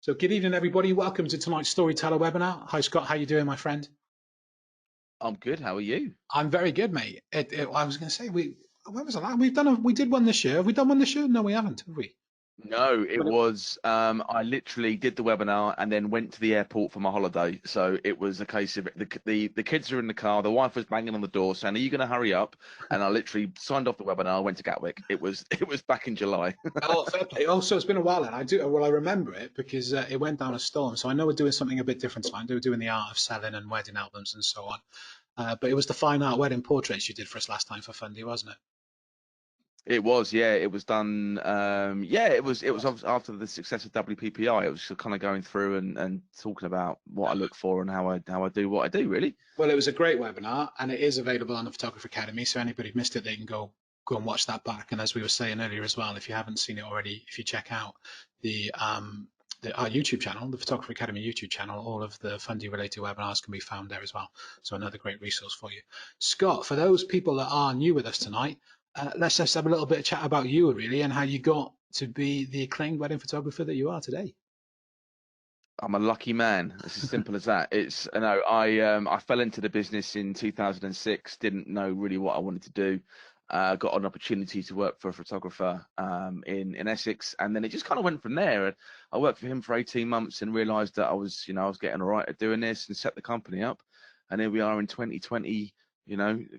So good evening, everybody. Welcome to tonight's Storyteller webinar. Hi, Scott. How you doing, my friend? I'm good. How are you? I'm very good, mate. I was going to say, when was the last? We did one this year. Have we done one this year? No, we haven't, have we? No, it But it, was. I literally did the webinar and then went to the airport for my holiday. So it was a case of the kids are in the car. The wife was banging on the door saying, "Are you going to hurry up?" And I literally signed off the webinar. Went to Gatwick. It was it was back in July. oh, fair play. Oh, so it's been a while then. I remember it because it went down a storm. So I know we're doing something a bit different tonight. We're doing the art of selling and wedding albums and so on. But it was the fine art wedding portraits you did for us last time for Fundy, wasn't it? It was, yeah. It was done. Yeah, it was. It was after the success of WPPI. It was kind of going through and talking about what I look for and how I do what I do. Really. Well, it was a great webinar, and it is available on the Photographer Academy. So anybody who missed it, they can go and watch that back. And as we were saying earlier as well, if you haven't seen it already, if you check out our YouTube channel, the Photographer Academy YouTube channel, all of the Fundy related webinars can be found there as well. So another great resource for you. Scott, for those people that are new with us tonight, let's just have a little bit of chat about you, really, and how you got to be the acclaimed wedding photographer that you are today. I'm a lucky man. It's as simple as that. It's I fell into the business in 2006. Didn't know really what I wanted to do. Got an opportunity to work for a photographer in Essex, and then it just kind of went from there. I worked for him for 18 months and realised that I was getting all right at doing this and set the company up. And here we are in 2020,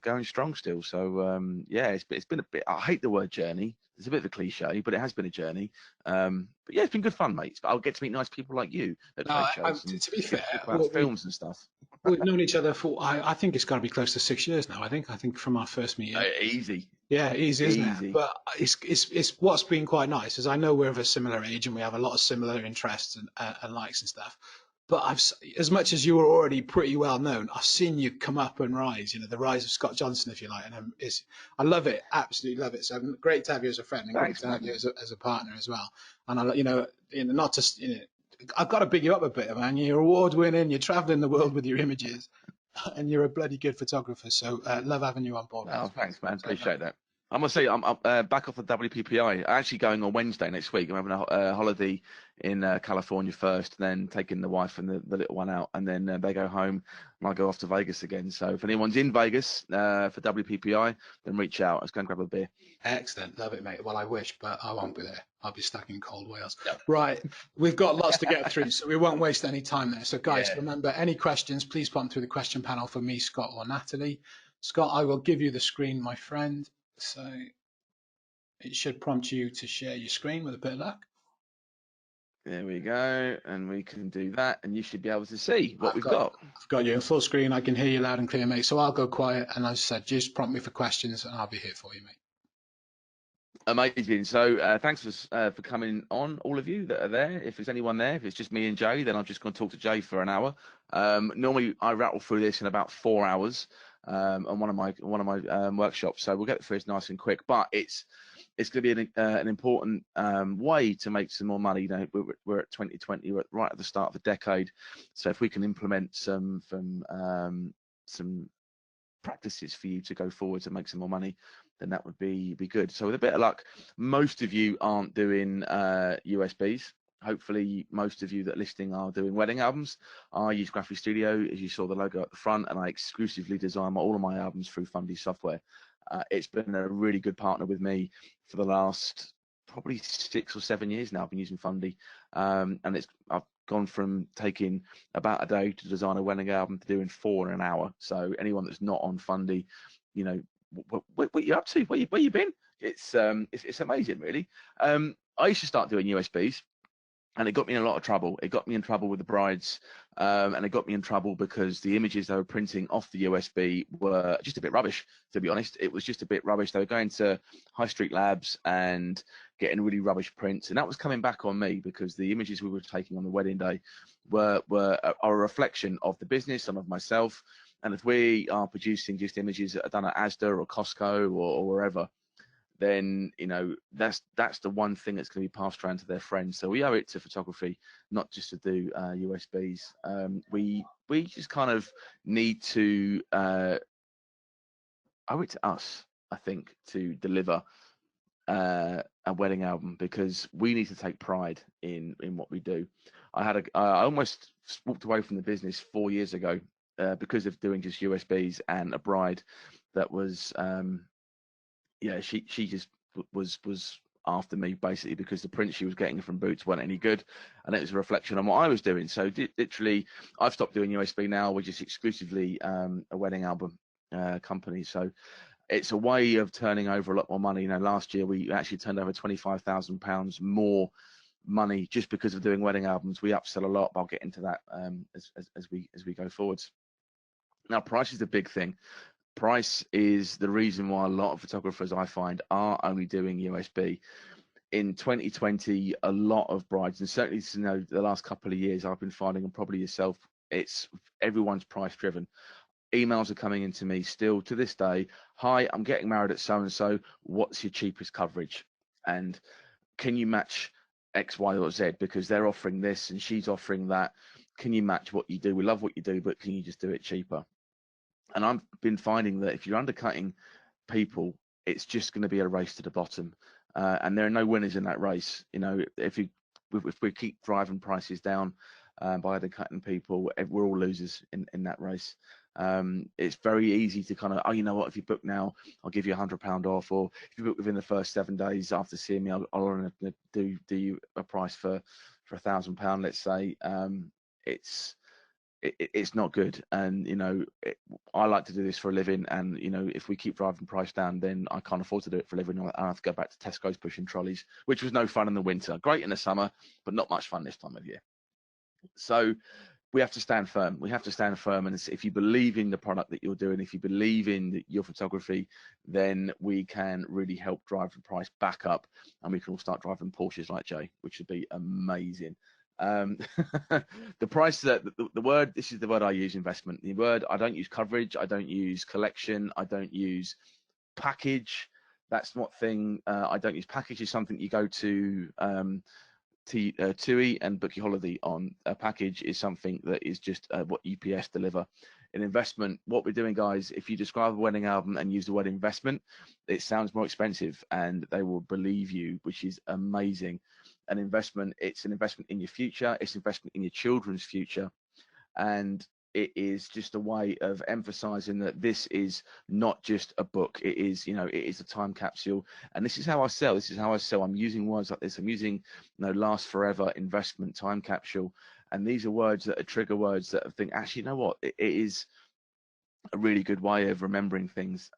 going strong still. So yeah, it's been a bit. I hate the word journey. It's a bit of a cliche, but it has been a journey. But yeah, it's been good fun, mate. I'll get to meet nice people like you at Now, trade shows and to be get fair, to talk about films and stuff. we've known each other for, I think it's got to be close to 6 years now. I think from our first meeting. Easy, Yeah, easy, isn't it? easy. But it's what's been quite nice is I know we're of a similar age and we have a lot of similar interests and likes and stuff. But as much as you were already pretty well known, I've seen you come up and rise. You know, the rise of Scott Johnson, if you like, and I love it, absolutely love it. So great to have you as a friend and great Thanks, to have man. you as a partner as well. And not just I've got to big you up a bit, man. You're award winning. You're traveling the world with your images, and you're a bloody good photographer. So love having you on board, mate. Oh, thanks, man. So Appreciate that. I must say, I'm back off the WPPI. Actually going on Wednesday next week. I'm having a holiday in California first, then taking the wife and the little one out, and then they go home, and I go off to Vegas again. So if anyone's in Vegas for WPPI, then reach out. Let's go and grab a beer. excellent, love it, mate. Well, I wish, but I won't be there. I'll be stuck in cold Wales. Yep. Right, we've got lots to get through, so we won't waste any time there. So, guys, Yeah. remember, any questions, please put them through the question panel for me, Scott, or Natalie. Scott, I will give you the screen, my friend. So it should prompt you to share your screen with a bit of luck. There we go, and we can do that, and you should be able to see what I've we've got got. I've got you in full screen. I can hear you loud and clear, mate. So I'll go quiet, and as I said, just prompt me for questions, and I'll be here for you, mate. Amazing. So thanks for coming on, all of you that are there. If there's anyone there, if it's just me and Jay, then I'm just going to talk to Jay for an hour. Normally I rattle through this in about 4 hours on one of my workshops. So we'll get through this nice and quick. But it's going to be an important way to make some more money. You know, we're at 2020, we're right at the start of the decade. So if we can implement some practices for you to go forward and make some more money, then that would be good. So with a bit of luck, most of you aren't doing USBs. Hopefully most of you that are listening are doing wedding albums. I use Graphic Studio, as you saw the logo at the front, and I exclusively design all of my albums through Fundy Software. It's been a really good partner with me for the last probably 6 or 7 years now. I've been using Fundy, and I've gone from taking about a day to design a wedding album to doing 4 in an hour. So anyone that's not on Fundy, you know, what you up to? Where you been? It's amazing, really. I used to start doing USBs, and it got me in a lot of trouble. It got me in trouble with the brides, and it got me in trouble because the images they were printing off the USB were just a bit rubbish, to be honest. It was just a bit rubbish. They were going to high street labs and getting really rubbish prints, and that was coming back on me because the images we were taking on the wedding day are a reflection of the business and of myself. And if we are producing just images that are done at Asda or Costco or wherever, then that's the one thing that's going to be passed around to their friends. So we owe it to photography not just to do USBs. We just kind of need to owe it to us, I think, to deliver a wedding album, because we need to take pride in what we do. I almost walked away from the business 4 years ago because of doing just USBs, and a bride that was yeah, she just was after me basically because the prints she was getting from Boots weren't any good, and it was a reflection on what I was doing. So literally, I've stopped doing USB now. We're just exclusively a wedding album company. So it's a way of turning over a lot more money. You know, last year we actually turned over £25,000 more money just because of doing wedding albums. We upsell a lot, but I'll get into that as we go forwards. Now, price is the big thing. Price is the reason why a lot of photographers I find are only doing USB. In 2020, a lot of brides, and certainly the last couple of years, I've been finding, and probably yourself, it's everyone's price driven. Emails are coming into me still to this day. Hi, I'm getting married at so and so. What's your cheapest coverage? And can you match X, Y, or Z? Because they're offering this and she's offering that. Can you match what you do? We love what you do, but can you just do it cheaper? And I've been finding that if you're undercutting people, it's just going to be a race to the bottom, and there are no winners in that race. You know, if we keep driving prices down by undercutting people, we're all losers in that race. It's very easy to kind of, oh, you know what, if you book now, I'll give you £100 off, or if you book within the first 7 days after seeing me, I'll do you a price for £1,000, let's say. It's not good, and you know, I like to do this for a living, and you know, if we keep driving price down, then I can't afford to do it for a living. I have to go back to Tesco's pushing trolleys, which was no fun in the winter, great in the summer, but not much fun this time of year. So we have to stand firm. We have to stand firm, and if you believe in the product that you're doing, if you believe in your photography, then we can really help drive the price back up, and we can all start driving Porsches like Jay, which would be amazing. The price, that the word, this is the word I use, investment. The word, I don't use coverage, I don't use collection, I don't use package. That's what thing I don't use. Package is something you go to TUI and book your holiday on. A package is something that is just what UPS deliver. An investment, what we're doing, guys, if you describe a wedding album and use the word investment, it sounds more expensive, and they will believe you, which is amazing. An investment, it's an investment in your future, it's investment in your children's future, and it is just a way of emphasizing that this is not just a book. It is, you know, it is a time capsule. And this is how I sell. This is how I sell. I'm using words like this. I'm using, you know, last forever, investment, time capsule. And these are words that are trigger words that I think, actually, you know what? It is a really good way of remembering things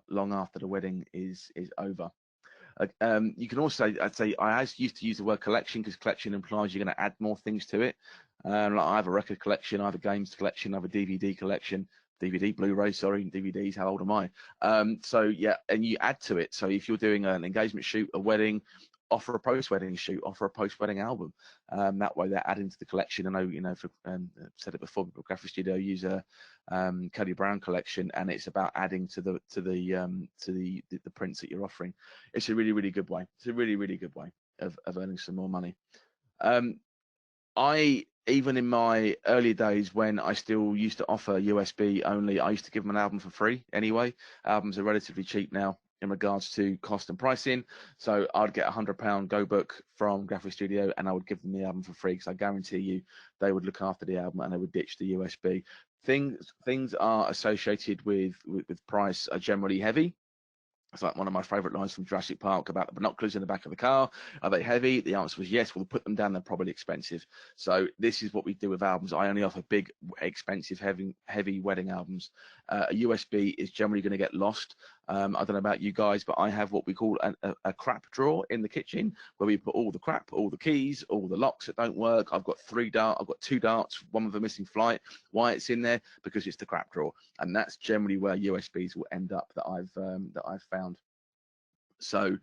long after the wedding is over. You can also, I'd say, I used to use the word collection because collection implies you're going to add more things to it. Like I have a record collection, I have a games collection, I have a DVD collection, DVD, Blu-ray, sorry, DVDs, how old am I? So yeah, and you add to it. So if you're doing an engagement shoot, a wedding, offer a post-wedding shoot, offer a post-wedding album. That way they're adding to the collection. I know, you know, I've said it before, but Graphic Studio use a Cody Brown collection, and it's about adding to the prints that you're offering. It's a really, really good way. It's a really, really good way of earning some more money. Even in my early days, when I still used to offer USB only, I used to give them an album for free anyway. Albums are relatively cheap now in regards to cost and pricing. So I'd get £100 Go Book from Graphic Studio, and I would give them the album for free, because I guarantee you they would look after the album and they would ditch the USB. Things are associated with price are generally heavy. It's like one of my favorite lines from Jurassic Park about the binoculars in the back of the car. Are they heavy? The answer was yes. We'll put them down. They're probably expensive. So this is what we do with albums. I only offer big, expensive, heavy wedding albums. A USB is generally going to get lost. I don't know about you guys, but I have what we call a crap drawer in the kitchen, where we put all the crap, all the keys, all the locks that don't work. I've got two darts, one with a missing flight. Why it's in there? Because it's the crap drawer, and that's generally where USBs will end up that I've found. So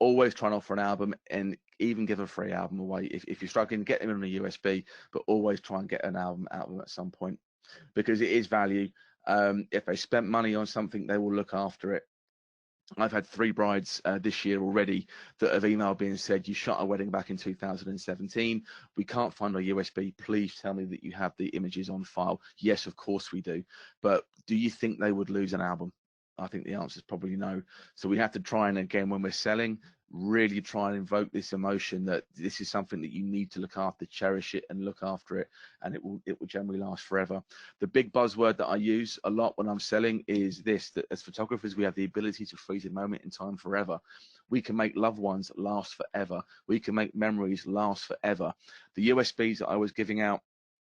always try and offer an album, and even give a free album away if you're struggling. Get them in a USB, but always try and get an album out of them at some point, because it is value. If they spent money on something, they will look after it. I've had 3 brides this year already that have emailed me and said, you shot a wedding back in 2017. We can't find our USB. Please tell me that you have the images on file. Yes, of course we do. But do you think they would lose an album? I think the answer is probably no. So we have to try and, again, when we're selling, really try and invoke this emotion that this is something that you need to look after, cherish it and look after it, and it will generally last forever. The big buzzword that I use a lot when I'm selling is this, that as photographers, we have the ability to freeze a moment in time forever. We can make loved ones last forever. We can make memories last forever. The USBs that I was giving out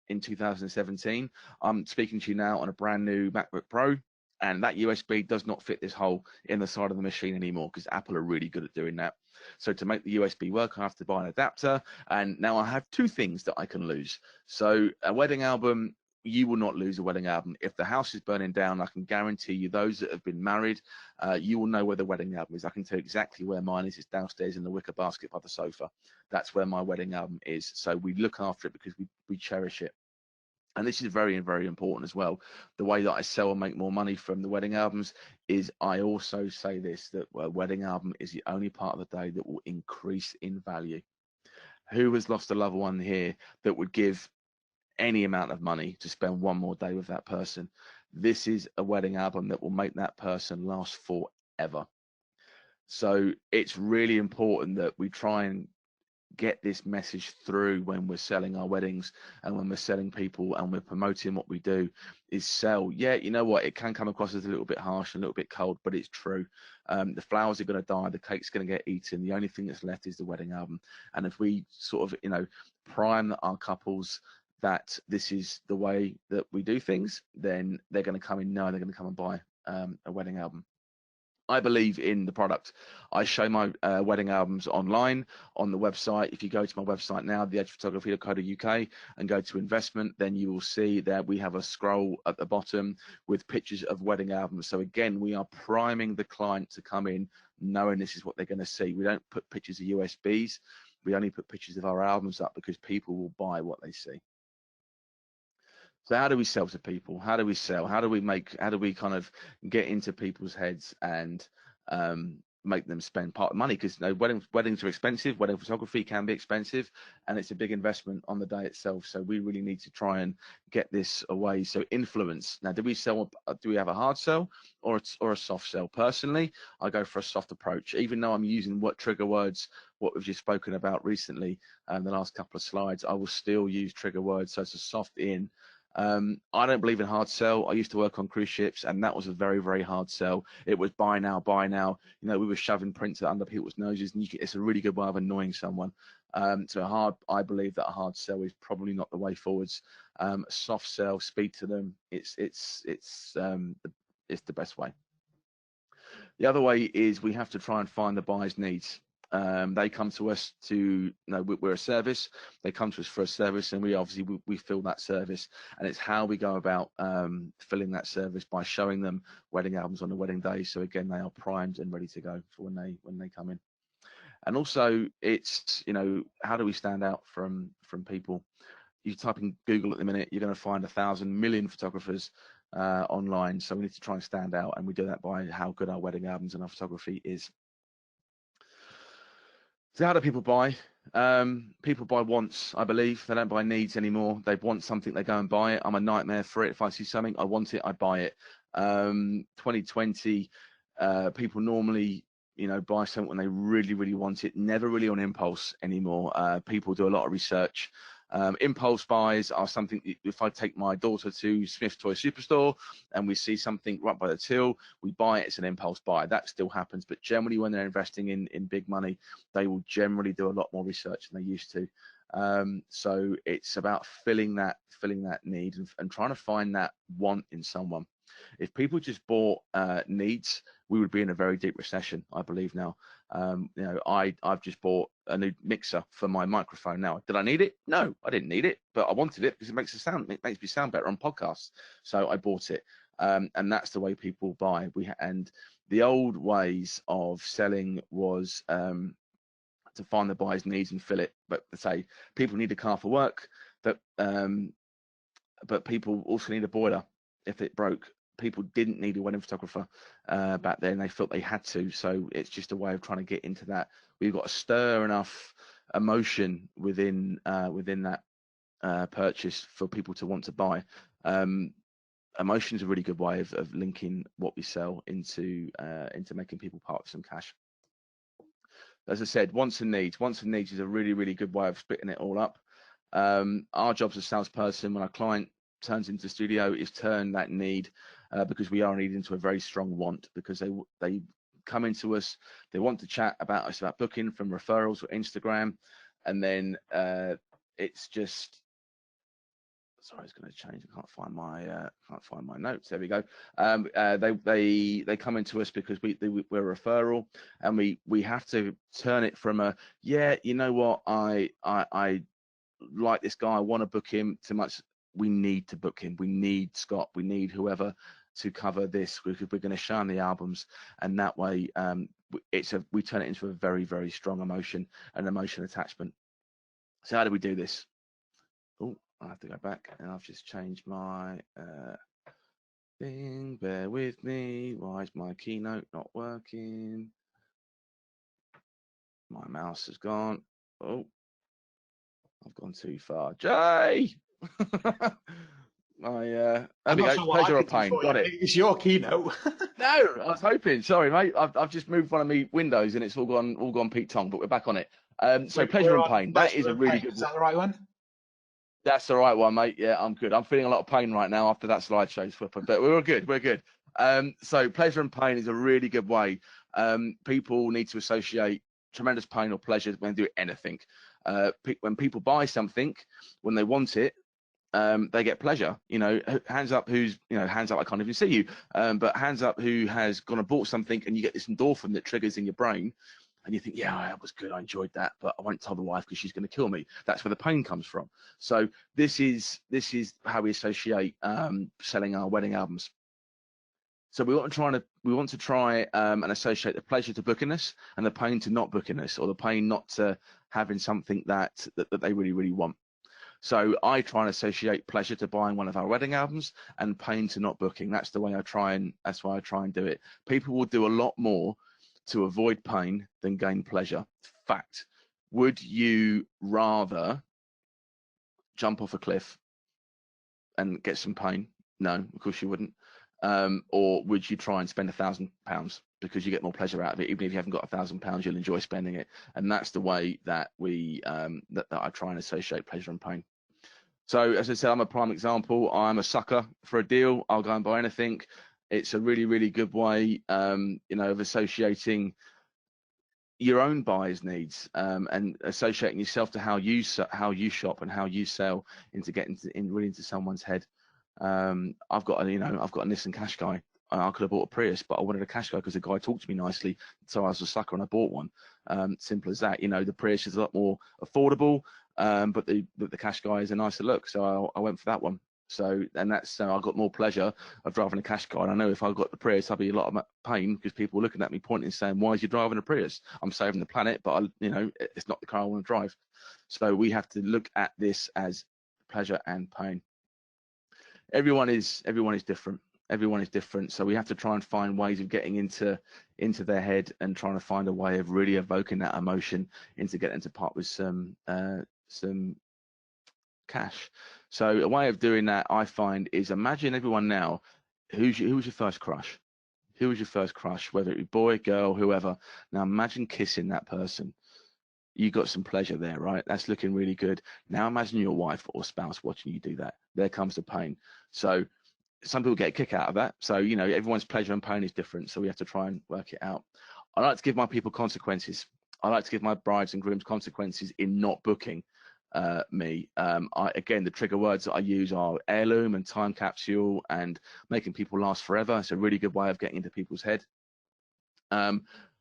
in 2017, I'm speaking to you now on a brand new MacBook Pro, and that USB does not fit this hole in the side of the machine anymore, because Apple are really good at doing that. So to make the USB work, I have to buy an adapter, and now I have two things that I can lose. So a wedding album, you will not lose a wedding album. If the house is burning down, I can guarantee you, those that have been married, you will know where the wedding album is. I can tell you exactly where mine is. It's downstairs in the wicker basket by the sofa. That's where my wedding album is. So we look after it because we cherish it. And this is very, very important as well. The way that I sell and make more money from the wedding albums is I also say this, that a wedding album is the only part of the day that will increase in value. Who has lost a loved one here that would give any amount of money to spend one more day with that person? This is a wedding album that will make that person last forever. So it's really important that we try and get this message through when we're selling our weddings and when we're selling people and we're promoting what we do, is sell. Yeah, you know what, it can come across as a little bit harsh, a little bit cold, but it's true. The flowers are going to die, the cake's going to get eaten, the only thing that's left is the wedding album. And if we sort of prime our couples that this is the way that we do things, then they're going to come in, they're going to come and buy a wedding album. I believe in the product. I show my wedding albums online on the website. If you go to my website now, theedgephotography.co.uk, and go to investment, then you will see that we have a scroll at the bottom with pictures of wedding albums. So again, we are priming the client to come in knowing this is what they're going to see. We don't put pictures of USBs. We only put pictures of our albums up because people will buy what they see. So how do we sell to people? How do we sell? How do we kind of get into people's heads and make them spend part of the money? Because weddings are expensive. Wedding photography can be expensive, and it's a big investment on the day itself. So we really need to try and get this away. So influence. Now, do we have a hard sell or a soft sell? Personally, I go for a soft approach, even though I'm using trigger words, what we've just spoken about recently, the last couple of slides. I will still use trigger words. So it's a soft in. I don't believe in hard sell. I used to work on cruise ships, and that was a very, very hard sell. It was buy now, buy now. We were shoving prints under people's noses, and it's a really good way of annoying someone. I believe that a hard sell is probably not the way forwards. Soft sell, speak to them. It's the best way. The other way is we have to try and find the buyer's needs. They come to us we're a service. They come to us for a service, and we fill that service. And it's how we go about filling that service, by showing them wedding albums on the wedding day. So again, they are primed and ready to go for when they come in. And also, it's how do we stand out from people? You type in Google at the minute, you're going to find 1,000 million photographers online. So we need to try and stand out, and we do that by how good our wedding albums and our photography is. So how do people buy? People buy wants, I believe. They don't buy needs anymore. They want something, they go and buy it. I'm a nightmare for it. If I see something, I want it, I buy it. 2020, people normally, buy something when they really, really want it. Never really on impulse anymore. People do a lot of research. Impulse buys are something, if I take my daughter to Smith's Toy Superstore and we see something right by the till, we buy it. It's an impulse buy. That still happens, but generally when they're investing in big money, they will generally do a lot more research than they used to. So it's about filling that need and trying to find that want in someone. If people just bought needs, we would be in a very deep recession, I believe now. I've just bought a new mixer for my microphone now. Did I need it? No, I didn't need it, but I wanted it because it makes me sound better on podcasts. So I bought it, and that's the way people buy. And the old ways of selling was to find the buyer's needs and fill it. But say people need a car for work, but people also need a boiler if it broke. People didn't need a wedding photographer back then. They felt they had to. So it's just a way of trying to get into that. We've got to stir enough emotion within that purchase for people to want to buy. Emotion is a really good way of linking what we sell into making people part of some cash. as I said, wants and needs. Wants and needs is a really, really good way of splitting it all up. Our job as a salesperson, when our client turns into the studio, is turn that need, because we are needing, into a very strong want, because they come into us, they want to chat about us, about booking from referrals or Instagram, and then it's just, sorry, it's going to change. I can't find my notes. There we go. They come into us because we're a referral, and we have to turn it from a, yeah, you know what, I like this guy, I want to book him, to much, we need to book him. We need Scott. We need whoever to cover this, because we're going to show him the albums, and that way we turn it into a very, very strong emotion and emotion attachment. So how do we do this? Oh, I have to go back, and I've just changed my thing. Bear with me. Why is my keynote not working? My mouse has gone. Oh, I've gone too far. Jay! There I'm we not go. sure what I Pleasure or could do pain. for you. Got it. It's your keynote. No, I was hoping. Sorry, mate. I've just moved one of my windows and it's all gone Pete Tong, but we're back on it. So pleasure We're and on pain. That is pleasure a and really pain. good Is one. that the right one? That's the right one, mate. Yeah, I'm good. I'm feeling a lot of pain right now after that slideshow, Swipper, but we're good. We're good. So pleasure and pain is a really good way. People need to associate tremendous pain or pleasure when they do anything. When people buy something, when they want it, they get pleasure. You know, hands up who's, hands up, I can't even see you, but hands up who has gone and bought something, and you get this endorphin that triggers in your brain, and you think, yeah, that was good, I enjoyed that, but I won't tell the wife because she's going to kill me. That's where the pain comes from. So this is how we associate selling our wedding albums. So we want to try and associate the pleasure to booking us and the pain to not booking us, or the pain not to having something that they really, really want. So I try and associate pleasure to buying one of our wedding albums and pain to not booking. That's why I try and do it. People will do a lot more to avoid pain than gain pleasure. Fact. Would you rather jump off a cliff and get some pain? No, of course you wouldn't. Or would you try and spend £1,000 because you get more pleasure out of it? Even if you haven't got £1,000, you'll enjoy spending it. And that's the way that that I try and associate pleasure and pain. So as I said, I'm a prime example. I'm a sucker for a deal. I'll go and buy anything. It's a really, really good way, of associating your own buyer's needs, and associating yourself to how you shop and how you sell, into getting really into someone's head. I've got a Nissan Qashqai. I could have bought a Prius, but I wanted a Qashqai because the guy talked to me nicely, so I was a sucker and I bought one. Simple as that. The Prius is a lot more affordable, but the Qashqai is a nicer look, so I went for that one. So, and that's I got more pleasure of driving a Qashqai. And I know if I got the Prius, I'd be a lot of pain because people were looking at me, pointing and saying, "Why is you driving a Prius?" I'm saving the planet, but it's not the car I want to drive. So we have to look at this as pleasure and pain. Everyone is different. Everyone is different. So we have to try and find ways of getting into their head and trying to find a way of really evoking that emotion into getting to part with some cash. So a way of doing that, I find, is imagine everyone now, who was your first crush? Who was your first crush, whether it be boy, girl, whoever? Now imagine kissing that person. You got some pleasure there, right? That's looking really good. Now imagine your wife or spouse watching you do that. There comes the pain. So some people get a kick out of that. So, everyone's pleasure and pain is different. So we have to try and work it out. I like to give my people consequences. I like to give my brides and grooms consequences in not booking me. Again, the trigger words that I use are heirloom and time capsule and making people last forever. It's a really good way of getting into people's head.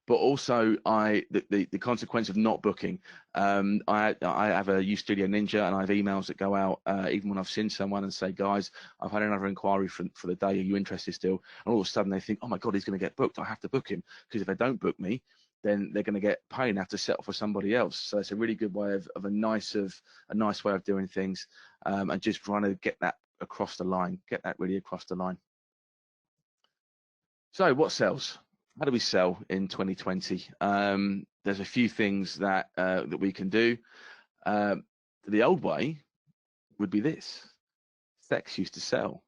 But also the consequence of not booking. I have a U Studio Ninja, and I have emails that go out even when I've seen someone and say, guys, I've had another inquiry for the day. Are you interested still? And all of a sudden they think, oh my God, he's going to get booked. I have to book him, because if they don't book me, then they're going to get paid and have to settle for somebody else. So it's a really good way of a nice way of doing things, and just trying to get that across the line, get that really across the line. So what sells? How do we sell in 2020? There's a few things that we can do. The old way would be this. Sex used to sell.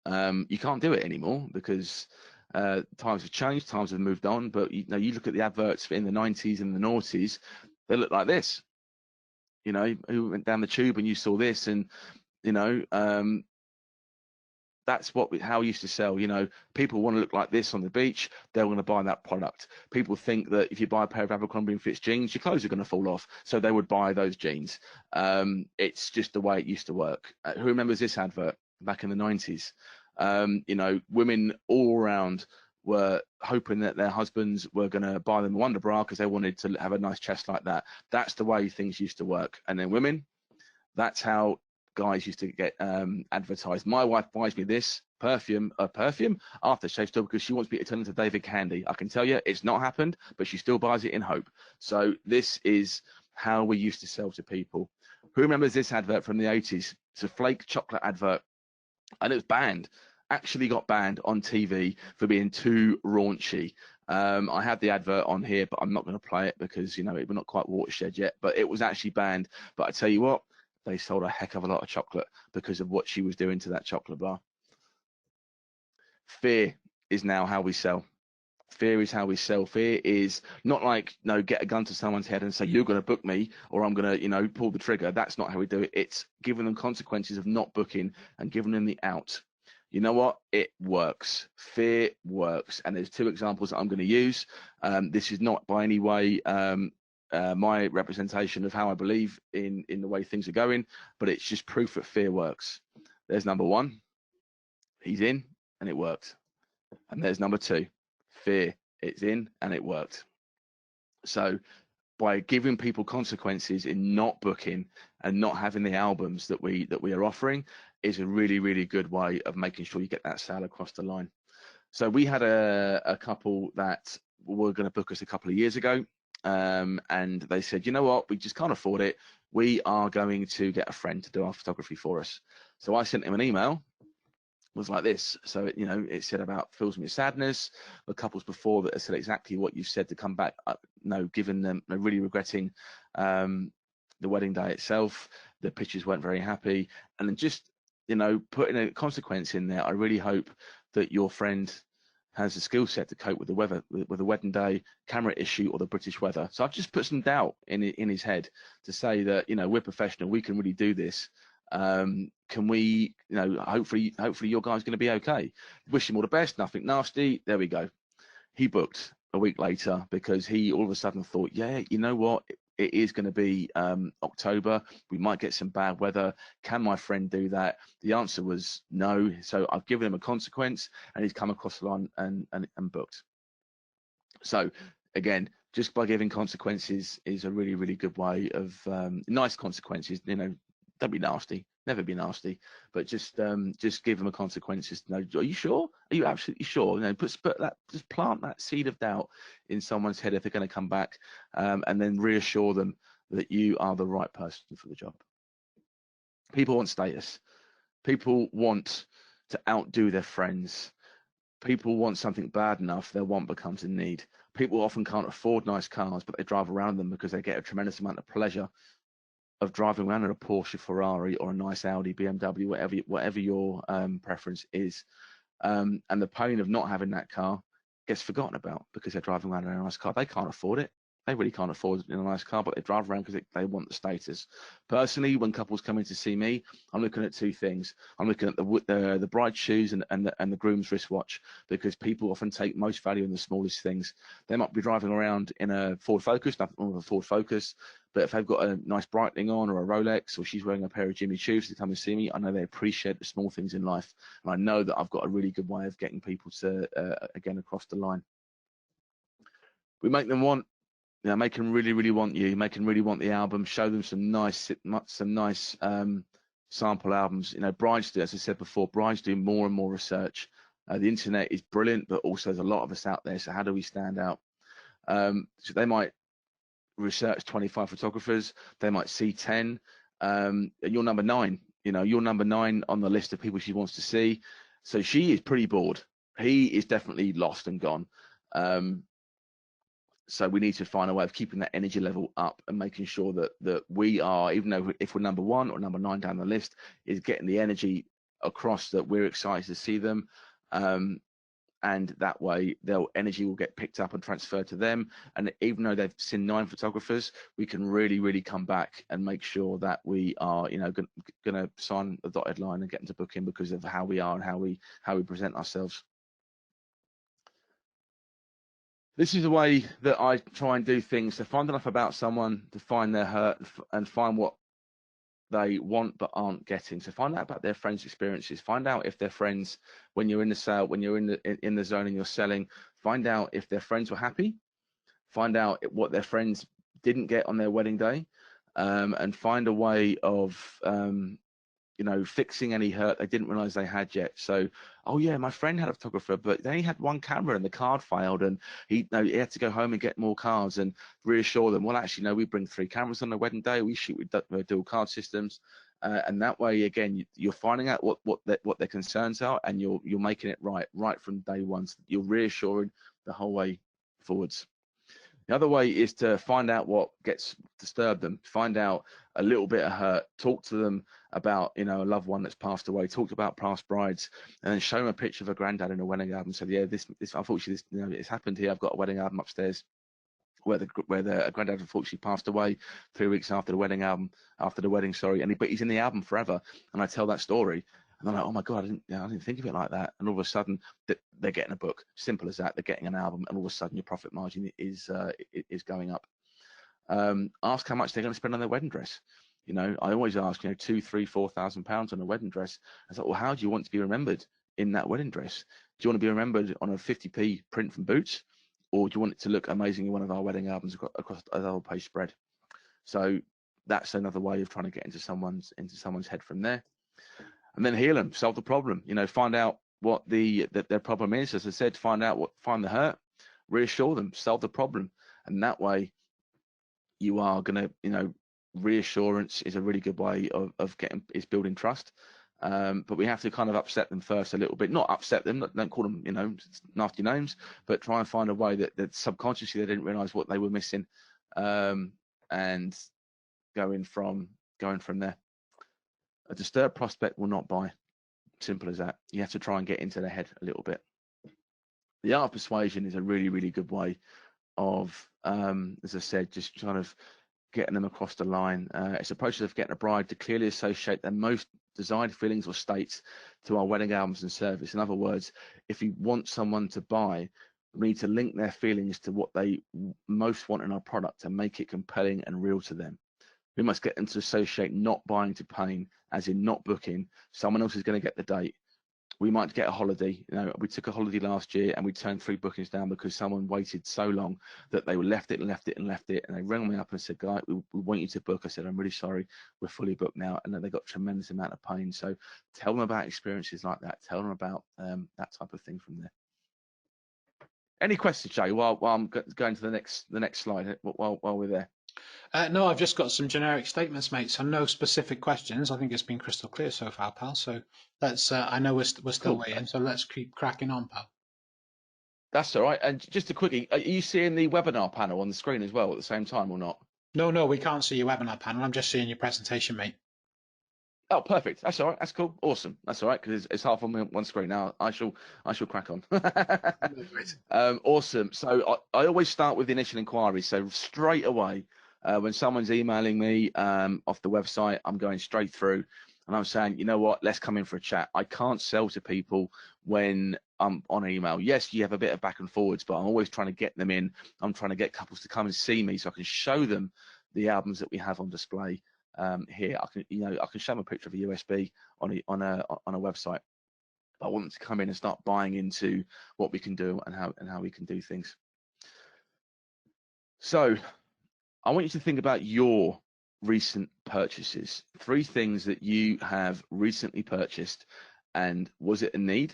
You can't do it anymore because Times have changed, times have moved on, but you know, you look at the adverts in the 90s and the noughties, they look like this. You know, who went down the tube and you saw this, and you know, that's how we used to sell. You know, people want to look like this on the beach, they're going to buy that product. People think that if you buy a pair of Abercrombie & Fitch jeans, your clothes are going to fall off, so they would buy those jeans. It's just the way it used to work. Who remembers this advert back in the 90s? You know, women all around were hoping that their husbands were going to buy them a Wonder Bra because they wanted to have a nice chest like that. That's the way things used to work. And then women, that's how guys used to get advertised. My wife buys me this perfume aftershave still because she wants me to turn into David Candy. I can tell you it's not happened, but she still buys it in hope. So this is how we used to sell to people. Who remembers this advert from the 80s? It's a flake chocolate advert, and it was banned. Actually got banned on TV for being too raunchy. I had the advert on here, but I'm not going to play it because, you know, we're not quite watershed yet, but it was actually banned. But I tell you what, they sold a heck of a lot of chocolate because of what she was doing to that chocolate bar. Fear is now how we sell. Fear is how we sell. Fear is not like, no, get a gun to someone's head and say, you're going to book me or I'm going to, you know, pull the trigger. That's not how we do it. It's giving them consequences of not booking and giving them the out. You know what? It works. Fear works. And there's two examples that I'm going to use. This is not by any way my representation of how I believe in the way things are going, but it's just proof that fear works. There's number one. He's in and it worked. And there's number two. Fear, it's in and it worked. So by giving people consequences in not booking and not having the albums that we are offering is a really, really good way of making sure you get that sale across the line. So we had a couple that were going to book us a couple of years ago, and they said, you know what, we just can't afford it. We are going to get a friend to do our photography for us. So I sent him an email. Was like this. So you know, it said about fills me with sadness. The couples before that said exactly what you said to come back. No, given them, really regretting the wedding day itself. The pictures weren't very happy, and then just, you know, putting a consequence in there. I really hope that your friend has the skill set to cope with the weather, with the wedding day, camera issue, or the British weather. So I've just put some doubt in his head to say that, you know, we're professional, we can really do this. Can we, you know, hopefully your guy's going to be okay. Wish him all the best, nothing nasty. There we go. He booked a week later because he all of a sudden thought, yeah, you know what, it is going to be October, we might get some bad weather, can my friend do that? The answer was no. So I've given him a consequence and he's come across the line and booked. So again, just by giving consequences is a really, really good way of nice consequences. You know, don't be nasty, never be nasty, but just give them a consequences to know, are you sure? Are you absolutely sure? You know, just plant that seed of doubt in someone's head if they're going to come back, and then reassure them that you are the right person for the job. People want status. People want to outdo their friends. People want something bad enough, their want becomes a need. People often can't afford nice cars, but they drive around them because they get a tremendous amount of pleasure of driving around in a Porsche, Ferrari, or a nice Audi, BMW, whatever your preference is. And the pain of not having that car gets forgotten about because they're driving around in a nice car. They can't afford it. They really can't afford a nice car, but they drive around because they want the status. Personally, when couples come in to see me, I'm looking at two things. I'm looking at the bride's shoes and the groom's wristwatch, because people often take most value in the smallest things. They might be driving around in a Ford Focus, nothing wrong with a Ford Focus, but if they've got a nice Breitling on or a Rolex, or she's wearing a pair of Jimmy Choos to come and see me, I know they appreciate the small things in life, and I know that I've got a really good way of getting people to again across the line. We make them want. You know, make them really, really want you. Make them really want the album. Show them some nice sample albums. You know, brides do, as I said before, brides do more and more research. The internet is brilliant, but also there's a lot of us out there. So how do we stand out? So they might research 25 photographers. They might see 10. And you're number 9. You know, you're number 9 on the list of people she wants to see. So she is pretty bored. He is definitely lost and gone. So we need to find a way of keeping that energy level up and making sure that we are, even though if we're number 1 or number 9 down the list, is getting the energy across that we're excited to see them, and and that way their energy will get picked up and transferred to them. And even though they've seen 9 photographers, we can really come back and make sure that we are, you know, going to sign the dotted line and get into booking because of how we are and how we present ourselves. This is the way that I try and do things, to find enough about someone to find their hurt and find what they want but aren't getting. So find out about their friends' experiences. Find out if their friends, when you're in the sale, when you're in the zone and you're selling, find out if their friends were happy. Find out what their friends didn't get on their wedding day, and find a way of you know, fixing any hurt they didn't realize they had yet. So, oh yeah, my friend had a photographer, but they had one camera and the card failed, and he had to go home and get more cards, and reassure them, well, actually, no, we bring 3 cameras on the wedding day. We shoot with dual card systems, and that way, again, you're finding out what their concerns are, and you're making it right from day one. So you're reassuring the whole way forwards. The other way is to find out what gets disturbed them, find out a little bit of hurt, talk to them about, you know, a loved one that's passed away, talk about past brides, and then show them a picture of a granddad in a wedding album and say, yeah, this unfortunately, this, you know, it's happened here. I've got a wedding album upstairs where the granddad unfortunately passed away 3 weeks after the wedding, sorry, but he's in the album forever. And I tell that story. And they're like, oh my God, I didn't think of it like that. And all of a sudden, they're getting a book. Simple as that. They're getting an album, and all of a sudden, your profit margin is going up. Ask how much they're going to spend on their wedding dress. You know, I always ask, you know, £2,000, £3,000, £4,000 on a wedding dress. I thought, well, how do you want to be remembered in that wedding dress? Do you want to be remembered on a 50p print from Boots, or do you want it to look amazing in one of our wedding albums across a double page spread? So that's another way of trying to get into someone's head from there. And then heal them, solve the problem. You know, find out what their problem is. As I said, find the hurt, reassure them, solve the problem, and that way you are going to, you know, reassurance is a really good way of building trust. But we have to kind of upset them first a little bit. Not upset them, don't call them, you know, nasty names, but try and find a way that subconsciously they didn't realize what they were missing, and going from there. A disturbed prospect will not buy. Simple as that. You have to try and get into their head a little bit. The art of persuasion is a really good way of, as I said, just kind of getting them across the line. It's a process of getting a bride to clearly associate their most desired feelings or states to our wedding albums and service. In other words, if you want someone to buy, we need to link their feelings to what they most want in our product and make it compelling and real to them. We must get them to associate not buying to pain, as in not booking. Someone else is going to get the date. We might get a holiday. You know, we took a holiday last year and we turned 3 bookings down because someone waited so long that they left it. And they rang me up and said, "Guy, we want you to book." I said, "I'm really sorry, we're fully booked now." And then they got a tremendous amount of pain. So tell them about experiences like that. Tell them about that type of thing from there. Any questions, Jay? While I'm going to the next slide, while we're there. No, I've just got some generic statements, mate. So no specific questions. I think it's been crystal clear so far, pal. So let's. I know we're still Cool. waiting, so let's keep cracking on, pal. That's all right. And just a quickie, are you seeing the webinar panel on the screen as well at the same time or not? No, we can't see your webinar panel. I'm just seeing your presentation, mate. Oh, perfect. That's all right. That's cool. Awesome. That's all right, because it's half on one screen now. I shall crack on. Awesome. So I always start with the initial inquiry. So straight away, when someone's emailing me off the website, I'm going straight through and I'm saying, you know what, let's come in for a chat. I can't sell to people when I'm on email. Yes, you have a bit of back and forwards, but I'm always trying to get them in. I'm trying to get couples to come and see me so I can show them the albums that we have on display. Here I can show them a picture of a USB on a website. I want them to come in and start buying into what we can do and how we can do things. So I want you to think about your recent purchases. 3 things that you have recently purchased, and was it a need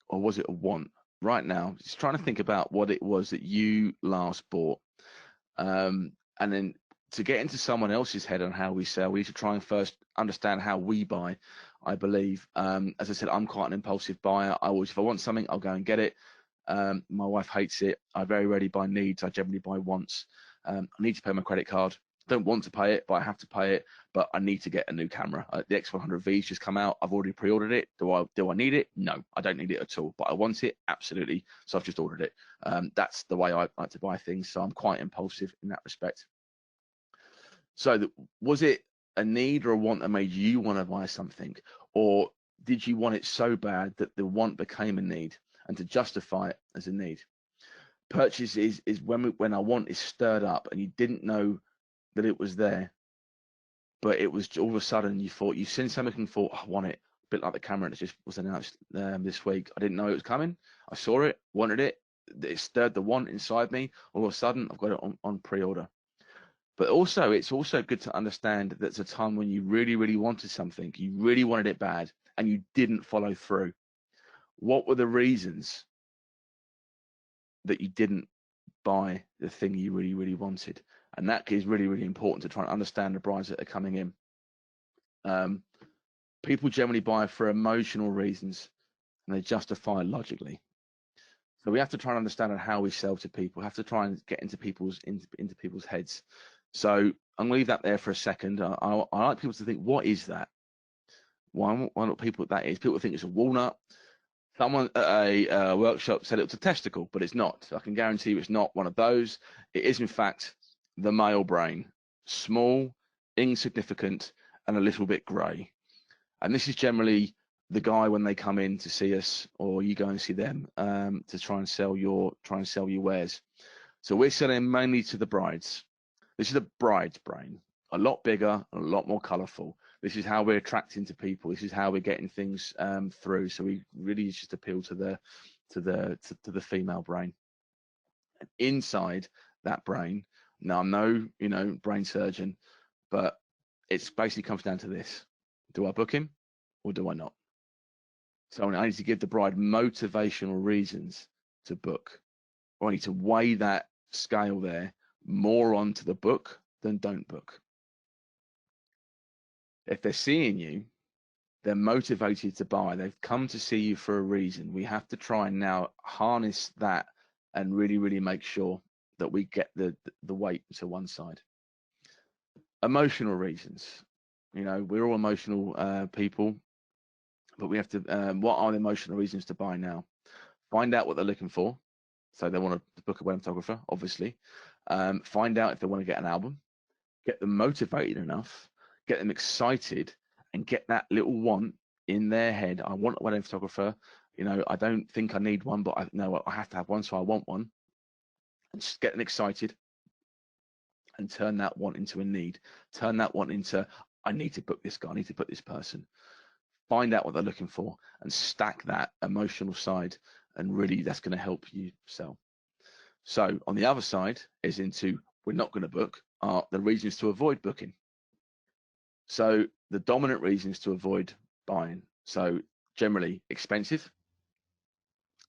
or was it a want? Right now, just trying to think about what it was that you last bought, and then to get into someone else's head on how we sell, we need to try and first understand how we buy, I believe. As I said, I'm quite an impulsive buyer. If I want something, I'll go and get it. My wife hates it. I very rarely buy needs. I generally buy wants. I need to pay my credit card. don't want to pay it, but I have to pay it. But I need to get a new camera. The X100V's just come out. I've already pre-ordered it. Do I need it? No, I don't need it at all. But I want it, absolutely. So I've just ordered it. That's the way I like to buy things. So I'm quite impulsive in that respect. So was it a need or a want that made you want to buy something, or did you want it so bad that the want became a need, and to justify it as a need? Purchase is when a want is stirred up and you didn't know that it was there, but it was all of a sudden you've seen something and thought, I want it. A bit like the camera that just was announced this week. I didn't know it was coming. I saw it, wanted it. It stirred the want inside me. All of a sudden, I've got it on pre-order. But also, it's also good to understand that it's a time when you really, really wanted something. You really wanted it bad, and you didn't follow through. What were the reasons that you didn't buy the thing you really, really wanted? And that is really, really important to try and understand the brides that are coming in. People generally buy for emotional reasons, and they justify logically. So we have to try and understand how we sell to people. We have to try and get into people's heads. So I'm going to leave that there for a second. I like people to think, what is that? Why not people that is? People think it's a walnut. Someone at a workshop said it was a testicle, but it's not. I can guarantee you it's not one of those. It is, in fact, the male brain. Small, insignificant, and a little bit grey. And this is generally the guy when they come in to see us, or you go and see them, to try and sell your wares. So we're selling mainly to the brides. This is the bride's brain, a lot bigger, a lot more colourful. This is how we're attracting to people. This is how we're getting things through. So we really just appeal to the female brain. And inside that brain, now I'm no brain surgeon, but it's basically comes down to this: do I book him or do I not? So I need to give the bride motivational reasons to book, or I need to weigh that scale there more onto the book than don't book. If they're seeing you, they're motivated to buy. They've come to see you for a reason. We have to try and now harness that and really, really make sure that we get the weight to one side. Emotional reasons. We're all emotional people, but we have to, what are the emotional reasons to buy now? Find out what they're looking for. So they want to book a wedding photographer, obviously. Find out if they want to get an album. Get them motivated enough, get them excited, and get that little want in their head. I want a wedding photographer. I don't think I need one, but I know I have to have one, so I want one. And just get them excited and turn that want into a need. Turn that want into, I need to book this guy, I need to book this person. Find out what they're looking for and stack that emotional side, and really that's going to help you sell. So on the other side is into, we're not going to book, are the reasons to avoid booking. So the dominant reasons to avoid buying. So generally expensive.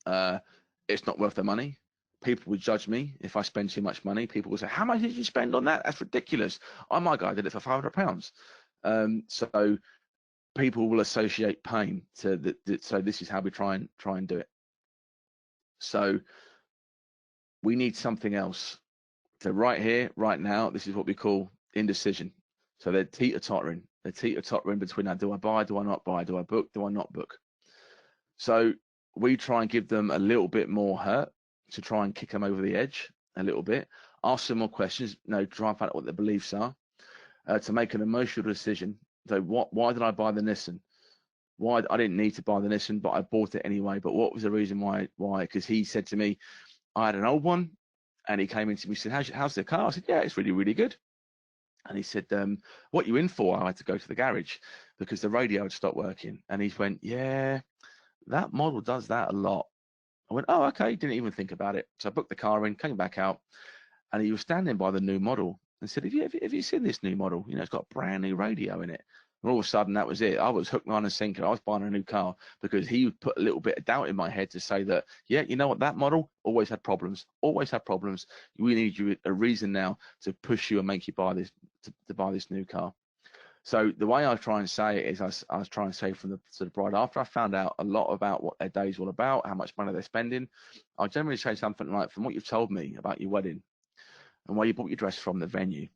It's not worth the money. People would judge me if I spend too much money. People will say, how much did you spend on that? That's ridiculous. Oh my God, I did it for £500. So people will associate pain to so this is how we try and do it. So we need something else. So right here, right now, this is what we call indecision. So they're teeter-tottering. They're teeter-tottering between, now, do I buy, do I not buy? Do I book, do I not book? So we try and give them a little bit more hurt to try and kick them over the edge a little bit. Ask them more questions, try and find out what their beliefs are, to make an emotional decision. So why did I buy the Nissan? Why? I didn't need to buy the Nissan, but I bought it anyway. But what was the reason why? Because he said to me, I had an old one, and he came into me and said, how's the car? I said, yeah, it's really, really good. And he said, what you in for? I had to go to the garage because the radio had stopped working. And he went, yeah, that model does that a lot. I went, oh, okay. Didn't even think about it. So I booked the car in, came back out, and he was standing by the new model and said, have you seen this new model? It's got a brand new radio in it. And all of a sudden, that was it. I was hook, line, and sinker. I was buying a new car because he put a little bit of doubt in my head to say that, yeah, you know what, that model always had problems. Always had problems. We need you a reason now to push you and make you buy this, to buy this new car. So the way I try and say it is, I was trying to say from the bride, after I found out a lot about what their day is all about, how much money they're spending, I generally say something like, from what you've told me about your wedding and where you bought your dress from, the venue,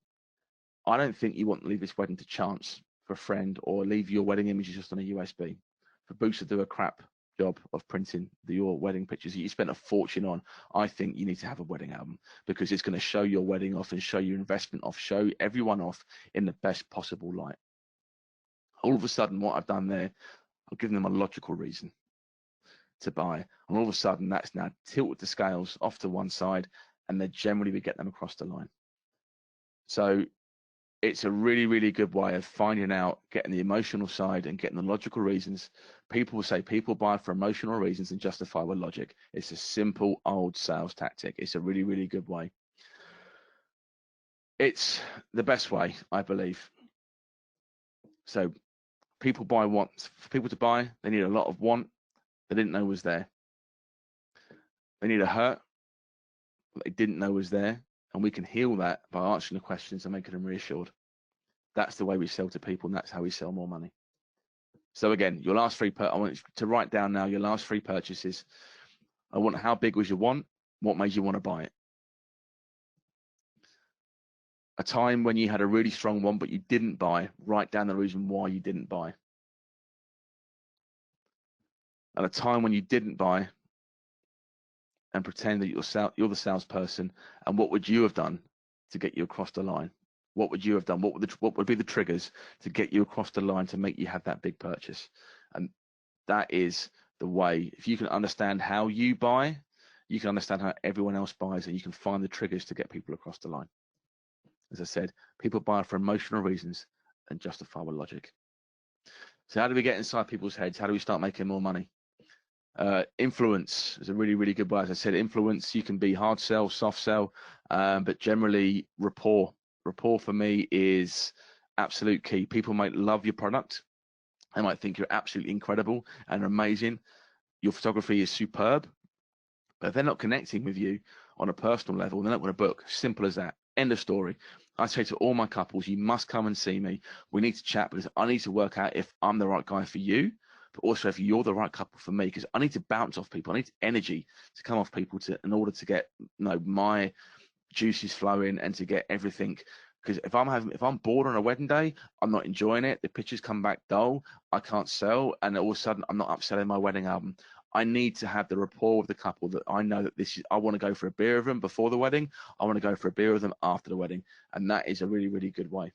I don't think you want to leave this wedding to chance for a friend, or leave your wedding images just on a USB. For Boots to do a crap job of printing your wedding pictures that you spent a fortune on, I think you need to have a wedding album, because it's going to show your wedding off and show your investment off, show everyone off in the best possible light. All of a sudden, what I've done there, I've given them a logical reason to buy, and all of a sudden that's now tilted the scales off to one side, and then generally we get them across the line. So it's a really, really good way of finding out, getting the emotional side and getting the logical reasons. People will say people buy for emotional reasons and justify with logic. It's a simple old sales tactic. It's a really, really good way. It's the best way, I believe. So people buy want. For people to buy, they need a lot of want they didn't know was there. They need a hurt that they didn't know was there. And we can heal that by answering the questions and making them reassured. That's the way we sell to people, and that's how we sell more money. So again, your last three, I want you to write down now your last three purchases. I want how big was your want? What made you want to buy it? A time when you had a really strong want but you didn't buy, write down the reason why you didn't buy. And a time when you didn't buy, and pretend that you're the salesperson, and what would you have done to get you across the line? What would you have done? What would be the triggers to get you across the line to make you have that big purchase? And that is the way. If you can understand how you buy, you can understand how everyone else buys, and you can find the triggers to get people across the line. As I said, people buy for emotional reasons and justify with logic. So how do we get inside people's heads? How do we start making more money? Influence is a really, really good way. As I said, influence, you can be hard sell, soft sell, but generally rapport. Rapport for me is absolute key. People might love your product. They might think you're absolutely incredible and amazing. Your photography is superb, but if they're not connecting with you on a personal level, they're not going to book. Simple as that. End of story. I say to all my couples, you must come and see me. We need to chat, because I need to work out if I'm the right guy for you, but also if you're the right couple for me, because I need to bounce off people. I need energy to come off people in order to get my juices flowing and to get everything. Because if I'm bored on a wedding day, I'm not enjoying it. The pictures come back dull. I can't sell, and all of a sudden I'm not upselling my wedding album. I need to have the rapport with the couple that I know that I want to go for a beer with them before the wedding. I want to go for a beer with them after the wedding, and that is a really, really good way.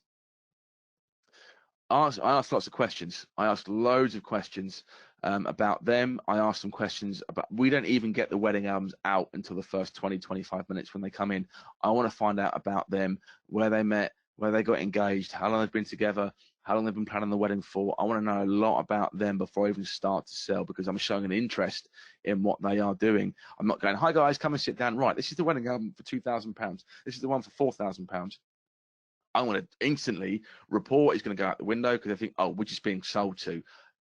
I asked lots of questions. I asked loads of questions about them. I asked them questions about, we don't even get the wedding albums out until the first 20, 25 minutes when they come in. I want to find out about them, where they met, where they got engaged, how long they've been together, how long they've been planning the wedding for. I want to know a lot about them before I even start to sell, because I'm showing an interest in what they are doing. I'm not going, hi guys, come and sit down. Right, this is the wedding album for £2,000. This is the one for £4,000. I want to instantly report is going to go out the window, because I think, oh, we're just being sold to.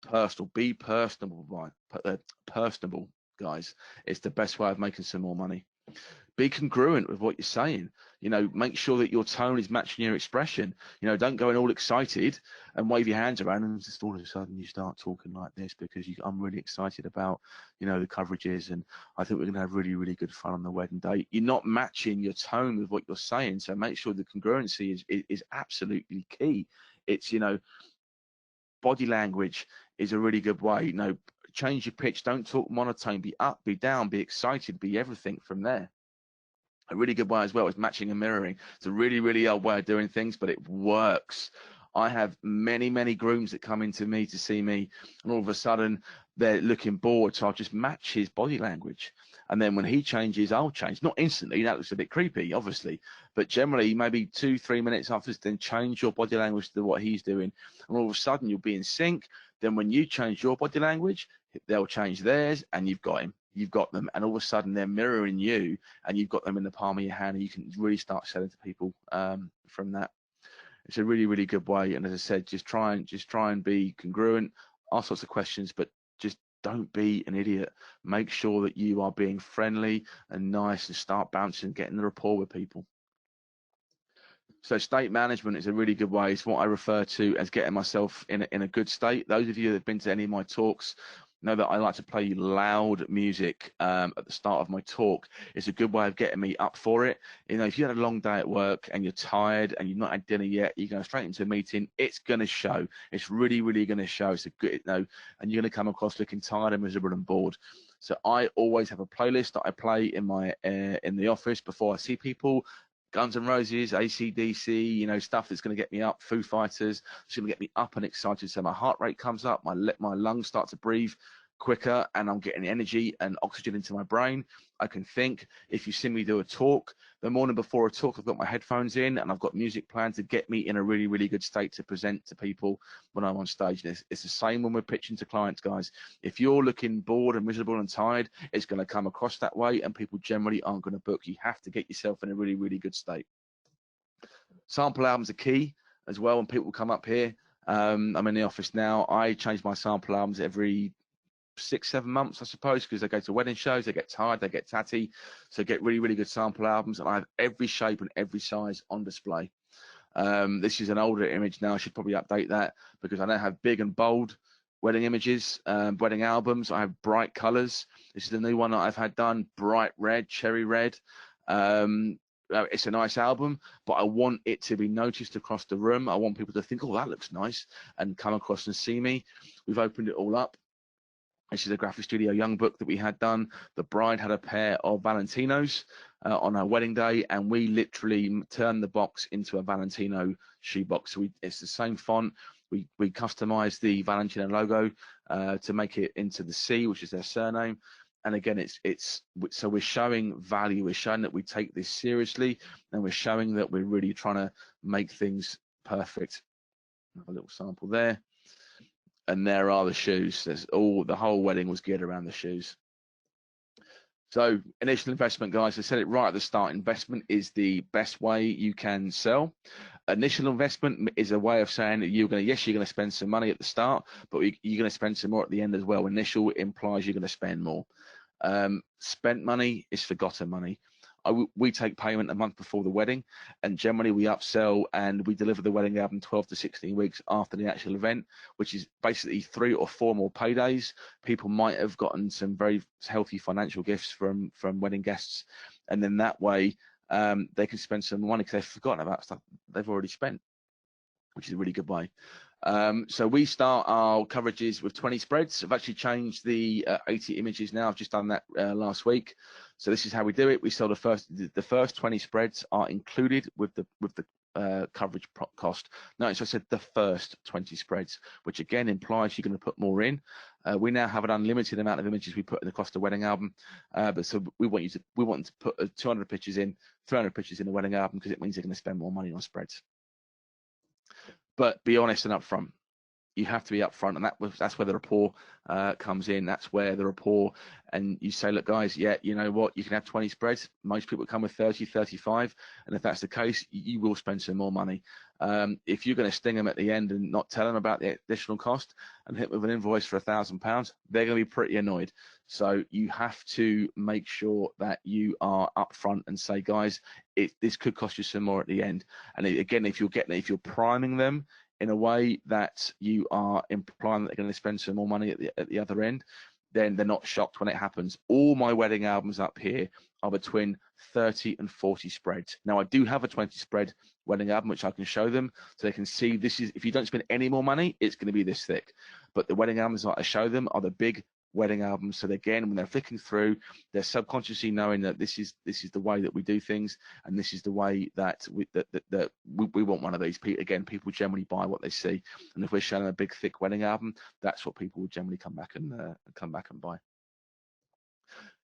Personal, be personable, right? Personable, guys. It's the best way of making some more money. Be congruent with what you're saying. Make sure that your tone is matching your expression. Don't go in all excited and wave your hands around, and just all of a sudden you start talking like this because I'm really excited about, the coverages, and I think we're going to have really, really good fun on the wedding day. You're not matching your tone with what you're saying, so make sure the congruency is absolutely key. It's, body language is a really good way. Change your pitch. Don't talk monotone. Be up, be down, be excited, be everything from there. A really good way as well is matching and mirroring. It's a really, really old way of doing things, but it works. I have many, many grooms that come into me to see me, and all of a sudden they're looking bored, so I'll just match his body language. And then when he changes, I'll change. Not instantly, that looks a bit creepy, obviously, but generally maybe 2-3 minutes after, then change your body language to what he's doing. And all of a sudden you'll be in sync. Then when you change your body language, they'll change theirs, and you've got him. You've got them, and all of a sudden they're mirroring you, and you've got them in the palm of your hand, and you can really start selling to people from that. It's a really, really good way. And as I said, just try and be congruent, ask lots of questions, but just don't be an idiot. Make sure that you are being friendly and nice, and start bouncing, getting the rapport with people. So state management is a really good way. It's what I refer to as getting myself in a good state. Those of you that have been to any of my talks, know that I like to play loud music at the start of my talk. It's a good way of getting me up for it. You know, if you had a long day at work and you're tired and you've not had dinner yet, you're going straight into a meeting, it's going to show. It's really, really going to show. It's a good, you know, and you're going to come across looking tired and miserable and bored. So I always have a playlist that I play in my in the office before I see people. Guns N' Roses, AC/DC, you know, stuff that's going to get me up. Foo Fighters, it's going to get me up and excited. So my heart rate comes up, my lungs start to breathe quicker, and I'm getting energy and oxygen into my brain. I can think. If you see me do a talk, the morning before a talk, I've got my headphones in and I've got music playing to get me in a really, really good state to present to people when I'm on stage. And it's the same when we're pitching to clients, guys. If you're looking bored and miserable and tired, it's going to come across that way, and people generally aren't going to book. You have to get yourself in a really, really good state. Sample albums are key as well. When people come up here, I'm in the office now. I change my sample albums every 6-7 months, I suppose, because they go to wedding shows, they get tired, they get tatty, so get really, really good sample albums, and I have every shape and every size on display. This is an older image now. I should probably update that because I now have big and bold wedding images, wedding albums. I have bright colors. This is the new one that I've had done, bright red, cherry red. It's a nice album, but I want it to be noticed across the room. I want people to think, oh, that looks nice, and come across and see me. We've opened it all up. This is a Graphic Studio Young book that we had done. The bride had a pair of Valentinos on her wedding day, and we literally turned the box into a Valentino shoebox. So it's the same font. We customized the Valentino logo to make it into the C, which is their surname. And again, so we're showing value. We're showing that we take this seriously, and we're showing that we're really trying to make things perfect. Have a little sample there. And there are the shoes. The whole wedding was geared around the shoes. So initial investment, guys, I said it right at the start, investment is the best way you can sell. Initial investment is a way of saying that you're going to spend some money at the start, but you're going to spend some more at the end as well. Initial implies you're going to spend more. Spent money is forgotten money. We take payment a month before the wedding, and generally we upsell and we deliver the wedding album 12 to 16 weeks after the actual event, which is basically 3 or 4 more paydays. People might have gotten some very healthy financial gifts from wedding guests, and then that way they can spend some money because they've forgotten about stuff they've already spent, which is a really good way. So we start our coverages with 20 spreads. I've actually changed the 80 images now. I've just done that last week. So this is how we do it. We sell the first 20 spreads are included with the coverage cost. Notice I said the first 20 spreads, which again implies you're going to put more in. We now have an unlimited amount of images we put in across the wedding album, but so we want to put 200 pictures in, 300 pictures in the wedding album because it means they're going to spend more money on spreads. But be honest and upfront. You have to be upfront, and that's where the rapport comes in. That's where the rapport, and you say, look, guys, yeah, you know what, you can have 20 spreads. Most people come with 30, 35, and if that's the case, you will spend some more money. If you're going to sting them at the end and not tell them about the additional cost and hit with an invoice for £1,000, they're going to be pretty annoyed. So you have to make sure that you are upfront and say, guys, this could cost you some more at the end. And again, if you're priming them in a way that you are implying that they're going to spend some more money at the other end, then they're not shocked when it happens. All my wedding albums up here are between 30 and 40 spreads. Now I do have a 20 spread wedding album which I can show them so they can see this is, if you don't spend any more money, it's going to be this thick. But the wedding albums that I show them are the big wedding albums, so again, when they're flicking through, they're subconsciously knowing that this is the way that we do things, and this is the way that we want one of these. Again, people generally buy what they see, and if we're showing a big thick wedding album, that's what people will generally come back and buy.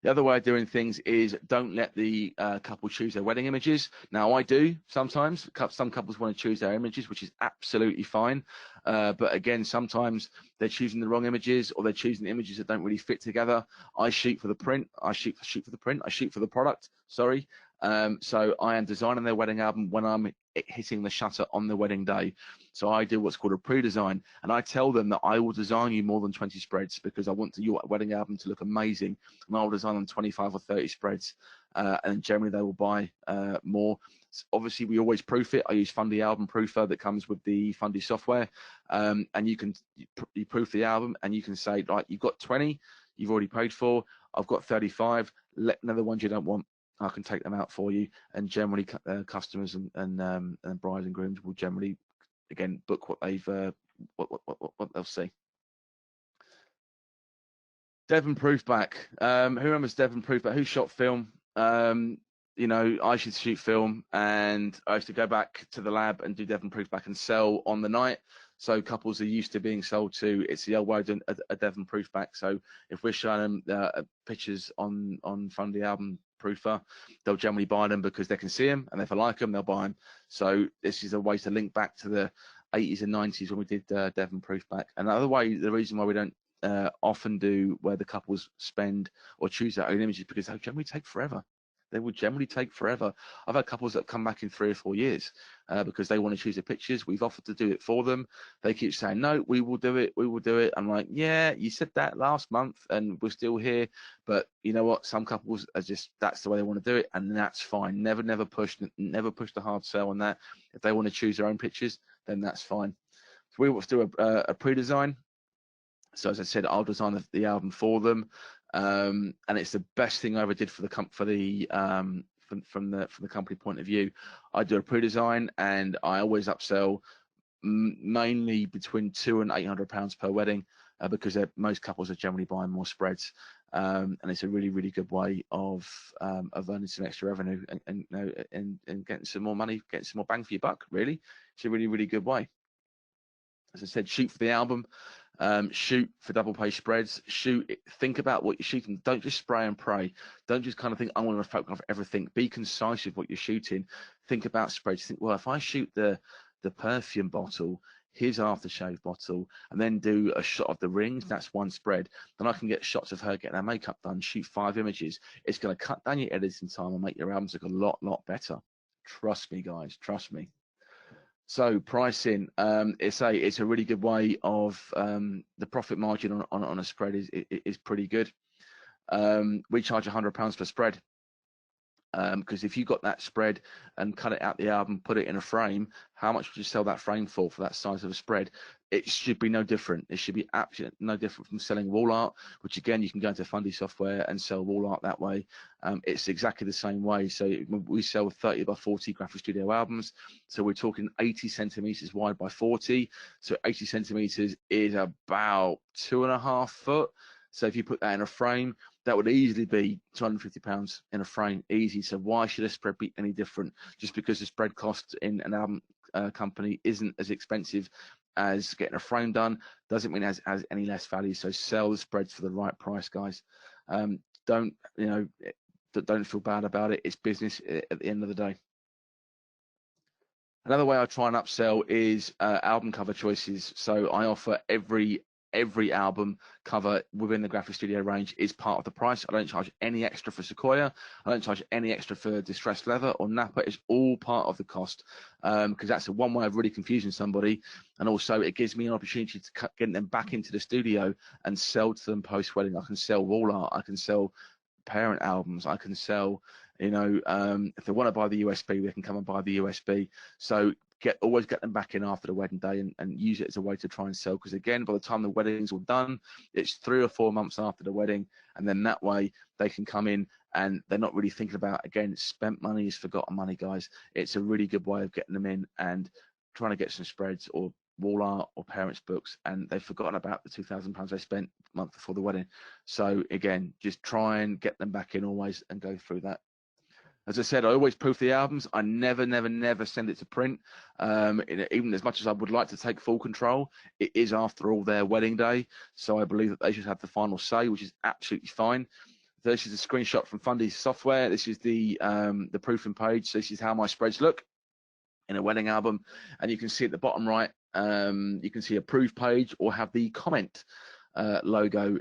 The other way of doing things is don't let the couple choose their wedding images. Now I do sometimes. Some couples want to choose their images, which is absolutely fine. But again, sometimes they're choosing the wrong images, or they're choosing images that don't really fit together. I shoot for the print. I shoot for the print. I shoot for the product. Sorry. So I am designing their wedding album when I'm hitting the shutter on the wedding day. So I do what's called a pre-design, and I tell them that I will design you more than 20 spreads because I want your wedding album to look amazing, and I will design them 25 or 30 spreads. and generally they will buy more. So obviously, we always proof it. I use Fundy album proofer that comes with the Fundy software, and you proof the album, and you can say, like, you've got 20, you've already paid for. I've got 35. Let me know the ones you don't want. I can take them out for you. And generally, customers and brides and grooms will generally, again, book what they've what they'll see. Devon Proofback. Who remembers Devon Proofback? Who shot film? You know, I should shoot film, and I used to go back to the lab and do Devon Proofback and sell on the night. So couples are used to being sold to. It's the old way of doing a Devon Proofback. So if we're showing them pictures on Fundy album proofer, they'll generally buy them because they can see them, and if they like them, they'll buy them. So this is a way to link back to the 80s and 90s when we did Devon Proofback. Another way, the reason why we don't often do where the couples spend or choose their own images, because they generally take forever. They will generally take forever. I've had couples that come back in 3 or 4 years because they want to choose the pictures. We've offered to do it for them. They keep saying, no, we will do it. We will do it. I'm like, yeah, you said that last month and we're still here. But you know what? Some couples are just, that's the way they want to do it. And that's fine. Never push the hard sell on that. If they want to choose their own pictures, then that's fine. So we will do a pre-design. So as I said, I'll design the album for them, and it's the best thing I ever did for the company point of view. I do a pre-design, and I always upsell mainly between £200 and £800 per wedding, because most couples are generally buying more spreads, and it's a really good way of earning some extra revenue and getting some more money, getting some more bang for your buck. Really, it's a really good way. As I said, shoot for the album. Shoot for double page spreads. Think about what you're shooting. Don't just spray and pray. Don't just kind of think, I want to photograph everything. Be concise with what you're shooting. Think about spreads. Think, well, if I shoot the perfume bottle, his aftershave bottle, and then do a shot of the rings, that's one spread. Then I can get shots of her getting her makeup done, shoot 5 images. It's going to cut down your editing time and make your albums look a lot better. Trust me, guys. Trust me. So pricing, it's a really good way of the profit margin on a spread is pretty good. We charge £100 per spread, because if you got that spread and cut it out the album, put it in a frame, how much would you sell that frame for that size of a spread? It should be no different. It should be absolutely no different from selling wall art, which again, you can go into Fundy Software and sell wall art that way. It's exactly the same way. So we sell 30 by 40 graphic studio albums. So we're talking 80 centimeters wide by 40. So 80 centimeters is about 2.5 foot. So if you put that in a frame, that would easily be £250 in a frame, easy. So why should a spread be any different? Just because the spread cost in an album company isn't as expensive as getting a frame done, doesn't mean it has any less value. So sell the spreads for the right price, guys. Don't feel bad about it. It's business at the end of the day. Another way I try and upsell is album cover choices. So I offer every album cover within the graphic studio range is part of the price. I don't charge any extra for Sequoia. I don't charge any extra for distressed leather or Napa. It's all part of the cost, because that's the one way of really confusing somebody. And also it gives me an opportunity to get them back into the studio and sell to them post-wedding. I can sell wall art. I can sell parent albums. I can sell, if they want to buy the USB, they can come and buy the USB. So always get them back in after the wedding day and use it as a way to try and sell, because again, by the time the wedding's all done, it's 3 or 4 months after the wedding, and then that way they can come in and they're not really thinking about, again, spent money is forgotten money, guys. It's a really good way of getting them in and trying to get some spreads or wall art or parents books, and they've forgotten about the £2,000 they spent the month before the wedding. So again, just try and get them back in always and go through that. As I said, I always proof the albums. I never send it to print. Even as much as I would like to take full control, it is, after all, their wedding day. So I believe that they should have the final say, which is absolutely fine. This is a screenshot from Fundy Software. This is the proofing page. So this is how my spreads look in a wedding album. And you can see at the bottom right, you can see a proof page or have the comment logo.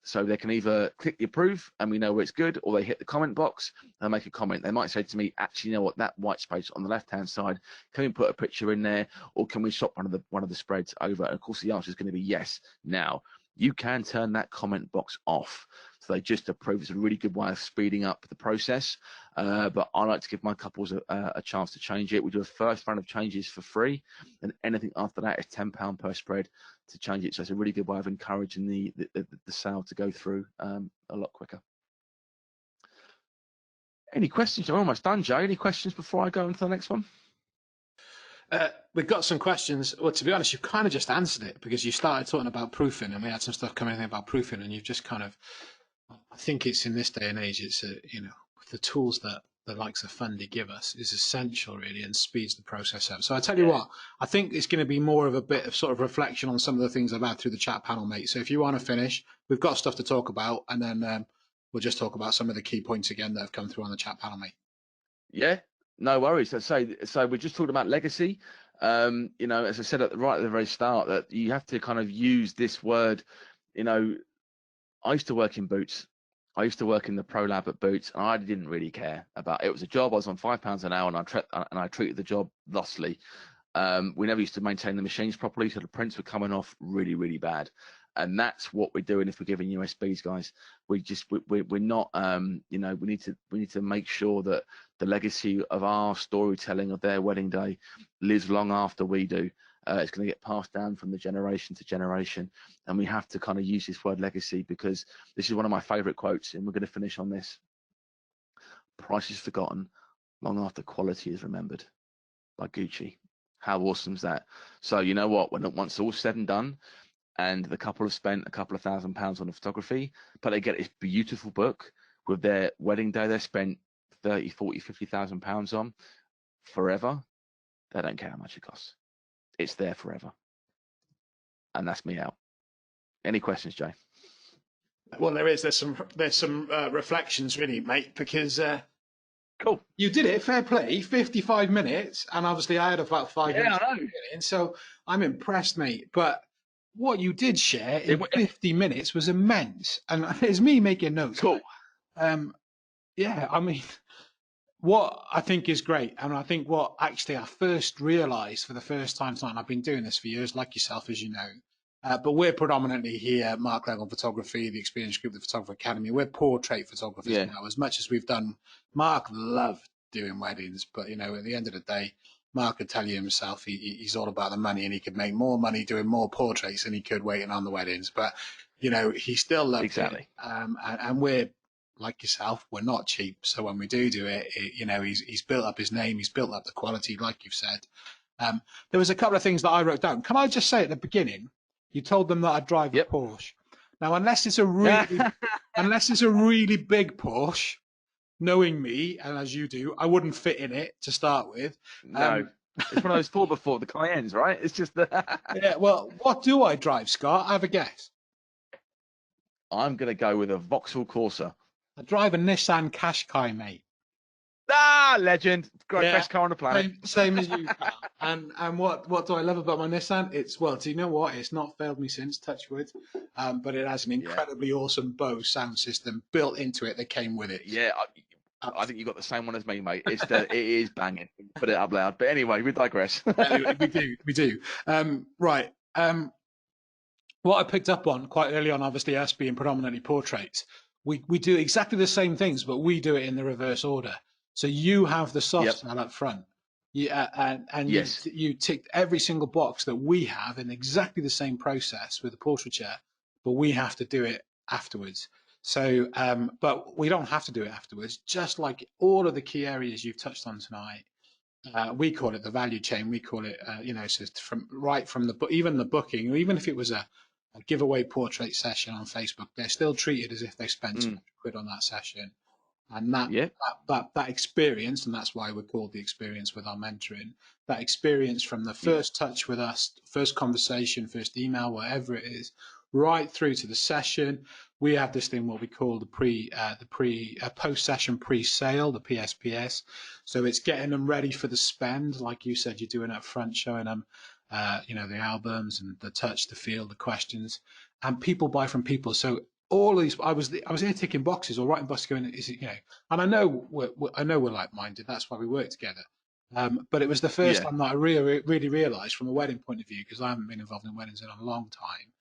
So they can either click the approve and we know it's good, or they hit the comment box and make a comment. They might say to me, actually, you know what, that white space on the left-hand side, can we put a picture in there, or can we swap one of the spreads over? And of course, the answer is going to be yes. Now, you can turn that comment box off. So they just approve. It's a really good way of speeding up the process. But I like to give my couples a chance to change it. We do a first round of changes for free, and anything after that is £10 per spread to change it. So it's a really good way of encouraging the sale to go through a lot quicker. Any questions? I'm almost done, Joe. Any questions before I go into the next one? We've got some questions. Well, to be honest, you've kind of just answered it, because you started talking about proofing, and we had some stuff coming in about proofing, and you've just kind of, I think it's in this day and age, it's the tools that the likes of Fundy give us is essential, really, and speeds the process up. So I tell you what, I think it's going to be more of a bit of sort of reflection on some of the things I've had through the chat panel, mate. So if you want to finish, we've got stuff to talk about, and then we'll just talk about some of the key points again that have come through on the chat panel, mate. Yeah, no worries. So we're just talking about legacy. As I said right at the very start, that you have to kind of use this word. I used to work in Boots. I used to work in the Pro Lab at Boots, and I didn't really care about it. It was a job. I was on £5 an hour, and I treated the job thusly. We never used to maintain the machines properly, so the prints were coming off really, really bad. And that's what we're doing if we're giving USBs, guys. We're not, we need to make sure that the legacy of our storytelling of their wedding day lives long after we do. It's going to get passed down from the generation to generation, and we have to kind of use this word legacy, because this is one of my favorite quotes, and we're going to finish on this. Price is forgotten long after quality is remembered, by Gucci. How awesome is that? So you know what, once all said and done, and the couple have spent a couple of £1,000s on the photography, but they get this beautiful book with their wedding day they spent 30, 40, 50,000 pounds on forever, they don't care how much it costs. It's there forever. And that's me out. Any questions, Jay? Well, there's some reflections, really, mate, because cool. You did it, fair play, 55 minutes, and obviously I had about 5 minutes. I know. And so I'm impressed, mate. But what you did share in 50 minutes was immense, and it's me making notes. Cool. Yeah, I mean, what I think is great, and I think what actually I first realised for the first time tonight, and I've been doing this for years, like yourself, as you know, but we're predominantly here, Mark Level Photography, the Experience Group, the Photographer Academy. We're portrait photographers now, as much as we've done. Mark loved doing weddings, but at the end of the day, Mark could tell you himself he's all about the money, and he could make more money doing more portraits than he could waiting on the weddings. But he still loved it, and we're like yourself, we're not cheap. So when we do it, he's built up his name, he's built up the quality, like you've said. There was a couple of things that I wrote down. Can I just say at the beginning, you told them that I drive a Porsche. Now, unless it's a really big Porsche, knowing me, and as you do, I wouldn't fit in it to start with. No, it's one of those 4x4, the Cayennes, right? It's just the... Yeah, well, what do I drive, Scott? Have a guess. I'm going to go with a Vauxhall Corsa. I drive a Nissan Qashqai, mate. Ah, legend. Best car on the planet. Same as you. And what do I love about my Nissan? Do you know what? It's not failed me since, touch wood. But it has an incredibly awesome Bose sound system built into it that came with it. Yeah, I think you got the same one as me, mate. It is banging. Put it up loud. But anyway, we digress. we do. Right. What I picked up on quite early on, obviously us being predominantly portraits, we do exactly the same things, but we do it in the reverse order. So you have the soft style up front, you ticked every single box that we have in exactly the same process with the portraiture, but we have to do it afterwards. So, but we don't have to do it afterwards. Just like all of the key areas you've touched on tonight, we call it the value chain. We call it, so from even the booking, or even if it was a giveaway portrait session on Facebook, they're still treated as if they spent 200 quid on that session. And that experience, and that's why we're called the experience with our mentoring, that experience from the first touch with us, first conversation, first email, whatever it is, right through to the session. We have this thing what we call the post-session pre-sale, the PSPS. So it's getting them ready for the spend, like you said, you're doing up front, showing them the albums and the touch, the feel, the questions, and people buy from people. So all of these, I was here ticking boxes or writing boxes, going, is it, and I know we're like-minded. That's why we work together. But it was the first time that I really realised, from a wedding point of view, because I haven't been involved in weddings in a long time,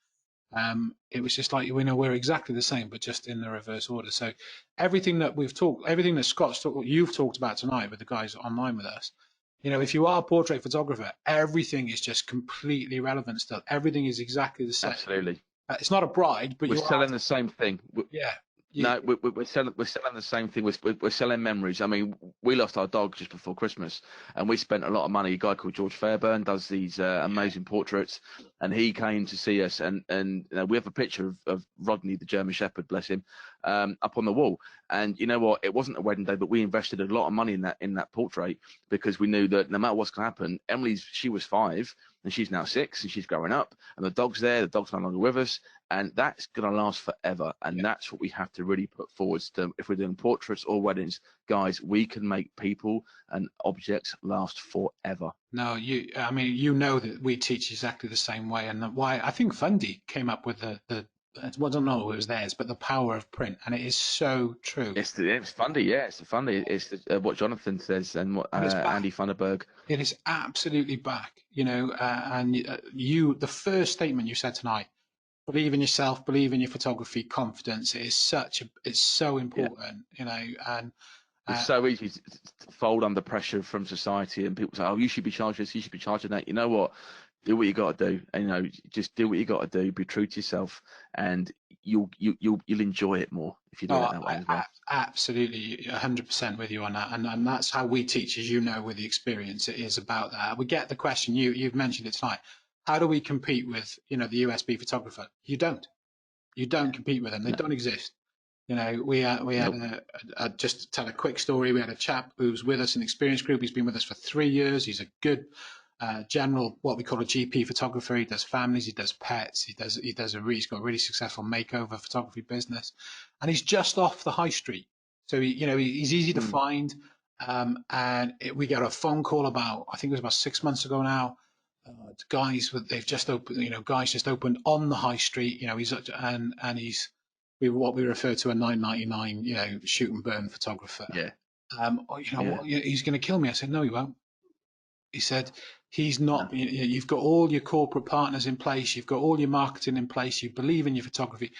It was just like, we're exactly the same, but just in the reverse order. So everything that everything that Scott's talked, you've talked about tonight with the guys online with us, if you are a portrait photographer, everything is just completely relevant still. Everything is exactly the same. Absolutely. It's not a bride, but We're selling the same thing. yeah. No, we're selling the same thing. We're selling memories. I mean, we lost our dog just before Christmas, and we spent a lot of money. A guy called George Fairburn does these amazing portraits, and he came to see us. And we have a picture of Rodney, the German Shepherd, bless him, up on the wall. And you know what? It wasn't a wedding day, but we invested a lot of money in that portrait because we knew that no matter what's going to happen, she was 5 and she's now 6 and she's growing up, and the dog's there. The dog's no longer with us. And that's going to last forever. And that's what we have to really put forward to, if we're doing portraits or weddings, guys, we can make people and objects last forever. No, I mean, that we teach exactly the same way. And why I think Fundy came up with well, I don't know if it was theirs, but the power of print. And it is so true. It's Fundy, yeah. It's Fundy. It's what Jonathan says and what Andy Funderburg. It is absolutely back, and the first statement you said tonight, believe in yourself, believe in your photography, confidence. It's so important, and it's so easy to fold under pressure from society, and people say, "Oh, you should be charging this, you should be charging that." You know what? Do what you got to do, and just do what you got to do. Be true to yourself, and you'll enjoy it more if you do it that way as well. Absolutely, 100% with you on that, and that's how we teach, as with the experience. It is about that. We get the question. You've mentioned it tonight. How do we compete with the USB photographer? You don't compete with them. They don't exist. We had just to tell a quick story. We had a chap who's with us in the experience group. He's been with us for 3 years. He's a good general, what we call a GP photographer. He does families, he does pets, he's got a really successful makeover photography business, and he's just off the high street. So he's easy to find. And we got a phone call I think it was about 6 months ago now. They've just opened, guys just opened on the high street. He's what we refer to a 999, shoot and burn photographer. Yeah. He's going to kill me. I said, no, he won't. He said, he's not. No. You've got all your corporate partners in place. You've got all your marketing in place. You believe in your photography.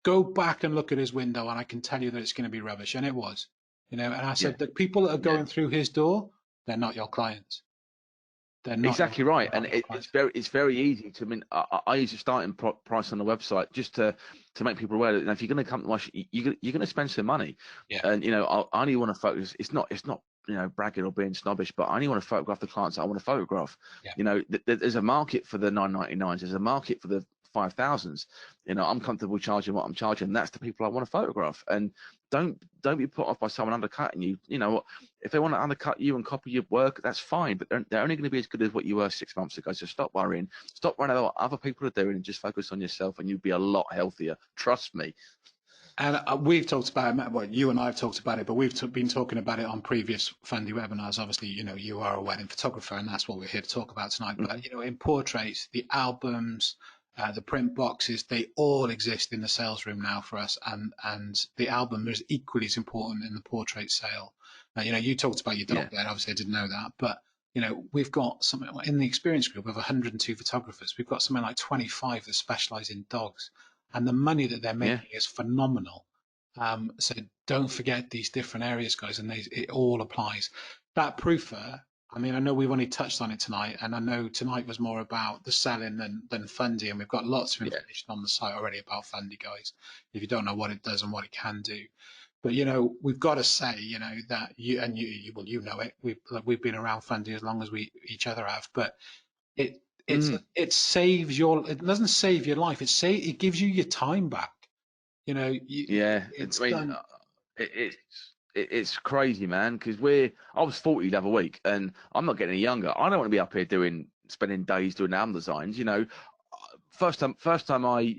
Go back and look at his window, and I can tell you that it's going to be rubbish. And it was, And I said, the people that are going through his door, they're not your clients. They're not exactly right. And it's very easy to. I mean, I use a starting price on the website just to make people aware that if you're going to come to us, you're going to spend some money. Yeah. And I only want to focus. It's not bragging or being snobbish, but I only want to photograph the clients that I want to photograph. Yeah. There's a market for the 999s. There's a market for the 5,000s. I'm comfortable charging what I'm charging. And that's the people I want to photograph. And don't be put off by someone undercutting you. If they want to undercut you and copy your work, that's fine. But they're only going to be as good as what you were 6 months ago. So stop worrying. Stop worrying about what other people are doing and just focus on yourself, and you'll be a lot healthier. Trust me. And we've talked about it. Well, you and I have talked about it, but we've been talking about it on previous Fundy webinars. Obviously, you are a wedding photographer, and that's what we're here to talk about tonight. But in portraits, the albums, the print boxes, they all exist in the sales room now for us, and the album is equally as important in the portrait sale. Now, you talked about your dog there. Obviously, I didn't know that, but we've got something in the experience group of 102 photographers. We've got something like 25 that specialize in dogs, and the money that they're making is phenomenal. So don't forget these different areas, guys, and it all applies. That proofer, I know we've only touched on it tonight, and I know tonight was more about the selling than Fundy, and we've got lots of information on the site already about Fundy, guys, if you don't know what it does and what it can do. But we've got to say, that you know it. We've been around Fundy as long as we each other have, but it saves it doesn't save your life. It gives you your time back. It's crazy, man, because I was 40 the other week, and I'm not getting any younger. I don't want to be up here spending days doing album designs. First time I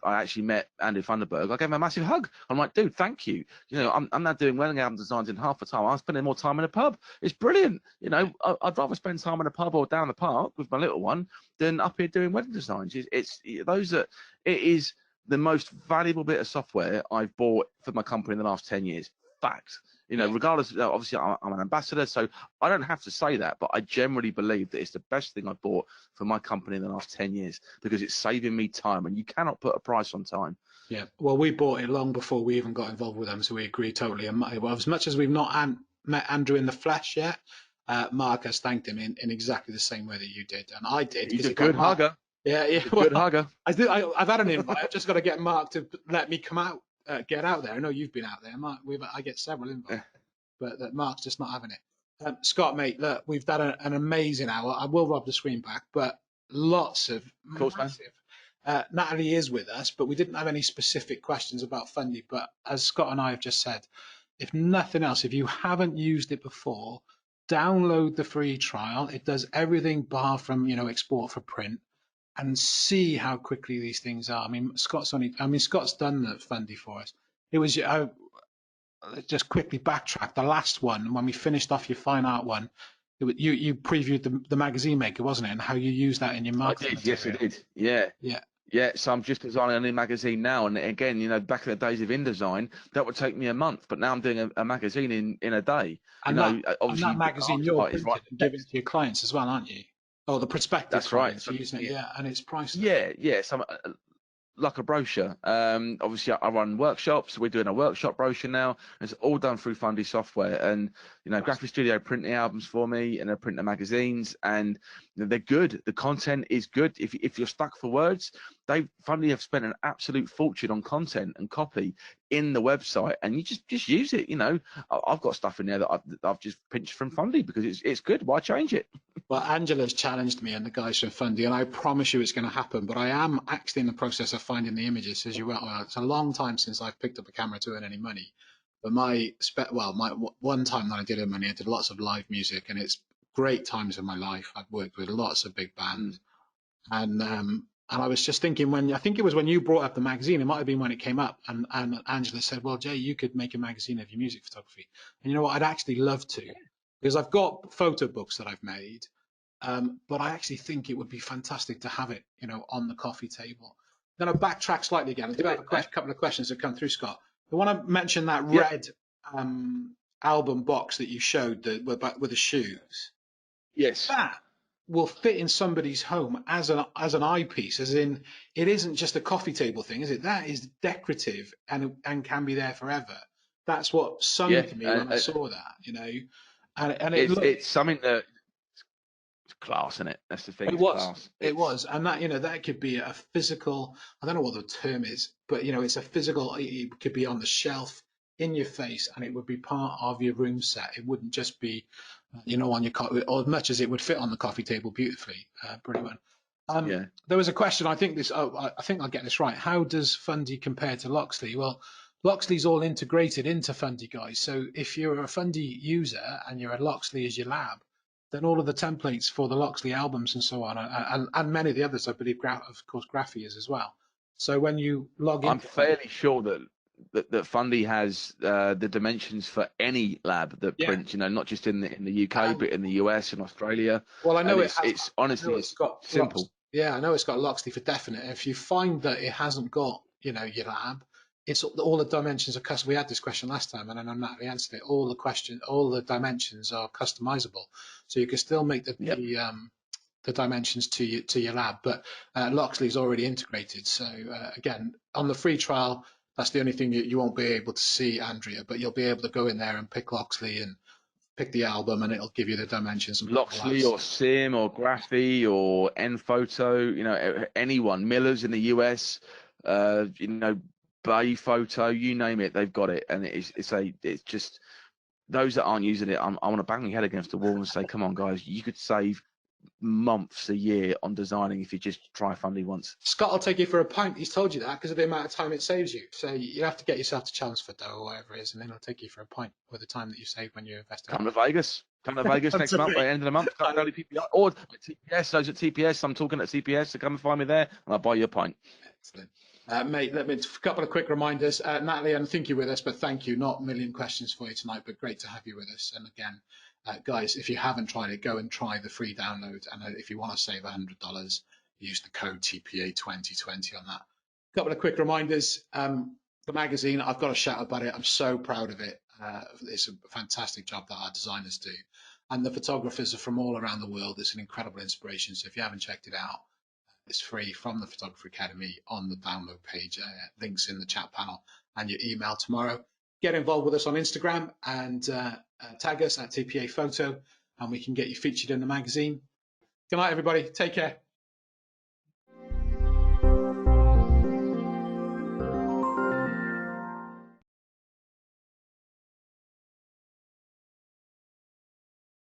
actually met Andy Funderburg, I gave him a massive hug. I'm like, dude, thank you. I'm now doing wedding album designs in half the time. I'm spending more time in a pub. It's brilliant. I'd rather spend time in a pub or down the park with my little one than up here doing wedding designs. It is the most valuable bit of software I've bought for my company in the last 10 years. Fact. You know, regardless, obviously I'm an ambassador, so I don't have to say that, but I generally believe that it's the best thing I bought for my company in the last 10 years because it's saving me time, and you cannot put a price on time. Yeah, well, we bought it long before we even got involved with them, so we agree totally. And well, as much as we've not met Andrew in the flesh yet, Mark has thanked him in exactly the same way that you did, and I did He's because a he got good Mark. hugger. Yeah, yeah. He's a good Well, hugger. I do. I've had an invite. I've just got to get Mark to let me come out, get out there. I know you've been out there, Mark. I get several invites, but Mark's just not having it. Scott, mate, look, we've done an amazing hour. I will rob the screen back, but lots of Of course, man. massive. Natalie is with us, but we didn't have any specific questions about Fundy. But as Scott and I have just said, if nothing else, if you haven't used it before, download the free trial. It does everything bar from, export for print, and see how quickly these things are. I mean, Scott's done the Fundy for us. It was, just quickly backtrack. The last one, when we finished off your fine art one, you previewed the magazine maker, wasn't it? And how you use that in your I marketing did. Yes, I material. did. Yeah. Yeah. Yeah, so I'm just designing a new magazine now, and again, back in the days of InDesign, that would take me a month, but now I'm doing a magazine in a day. And that Obviously the magazine hard you're part is printed writing and giving text. to your clients as well, aren't you? Oh, the prospective That's right. clients So, using it, yeah, yeah, and it's priceless. yeah, yeah. So like a brochure. Obviously, I run workshops. We're doing a workshop brochure now. It's all done through Fundy Software, and Graphic Studio print the albums for me, and they print the magazines, and they're good. The content is good. If you're stuck for words, Fundy have spent an absolute fortune on content and copy in the website, and you just use it. I've got stuff in there that I've just pinched from Fundy because it's good. Why change it? Well, Angela's challenged me and the guys from Fundy, and I promise you it's going to happen. But I am actually in the process of finding the images. As you well, it's a long time since I've picked up a camera to earn any money. But my one time that I did earn money, I did lots of live music, and it's great times in my life. I've worked with lots of big bands, and I was just thinking I think it was when you brought up the magazine. It might have been when it came up, and Angela said, "Well, Jay, you could make a magazine of your music photography." And you know what? I'd actually love to, because I've got photo books that I've made. But I actually think it would be fantastic to have it, on the coffee table. Then I backtrack slightly again. I do have a couple of questions that come through, Scott. I want to mention that Yep. red album box that you showed with the shoes. Yes. That will fit in somebody's home as an eyepiece, as in it isn't just a coffee table thing, is it? That is decorative and can be there forever. That's what sung Yeah. to me when I saw that, and it looked. It's something that class in it. That's the thing. It It's was. class. It was, and that could be a physical. I don't know what the term is, but it's a physical. It could be on the shelf in your face, and it would be part of your room set. It wouldn't just be, on your or as much as it would fit on the coffee table beautifully. Brilliant. Yeah. There was a question. I think this. Oh, I think I'll get this right. How does Fundy compare to Loxley? Well, Loxley's all integrated into Fundy, guys. So if you're a Fundy user and you're at Loxley as your lab, then all of the templates for the Loxley albums and so on, and many of the others, I believe, of course, Graphy is as well. So when you log I'm into Fundy, fairly sure that Fundy has the dimensions for any lab that yeah, prints. Not just in the UK, and but in the US and Australia. well, I know And it has. it's I honestly know it's it's got Lox. simple. Yeah, I know it's got Loxley for definite. If you find that it hasn't got, your lab, it's all the dimensions are custom. We had this question last time, and I know Natalie answered it. All the dimensions are customizable, so you can still make Yep. the dimensions to your lab. But Loxley's already integrated. So again, on the free trial, that's the only thing you won't be able to see, Andrea. But you'll be able to go in there and pick Loxley and pick the album, and it'll give you the dimensions and all that. Loxley or Sim or Graphy or Nphoto, anyone, Miller's in the US, Bay Photo, you name it, they've got it. And it's just those that aren't using it, I want to bang my head against the wall and say, come on, guys, you could save months a year on designing if you just try Fundy once. Scott will take you for a pint. He's told you that because of the amount of time it saves you. So you have to get yourself to Chelmsford or whatever it is, and then he'll take you for a pint with the time that you save when you're investing. Come to Vegas. Come to Vegas next month, by the end of the month. Come to PPI or TPS. Those at TPS. I'm talking at TPS, so come and find me there, and I'll buy you a pint. Excellent. Mate, a couple of quick reminders. Natalie, I think you're with us, but thank you. Not a million questions for you tonight, but great to have you with us. And again, guys, if you haven't tried it, go and try the free download. And if you want to save $100, use the code TPA2020 on that. A couple of quick reminders. The magazine, I've got to shout about it. I'm so proud of it. It's a fantastic job that our designers do. And the photographers are from all around the world. It's an incredible inspiration. So if you haven't checked it out, it's free from the Photographer Academy on the download page. Links in the chat panel and your email tomorrow. Get involved with us on Instagram and tag us at TPA Photo, and we can get you featured in the magazine. Good night, everybody. Take care.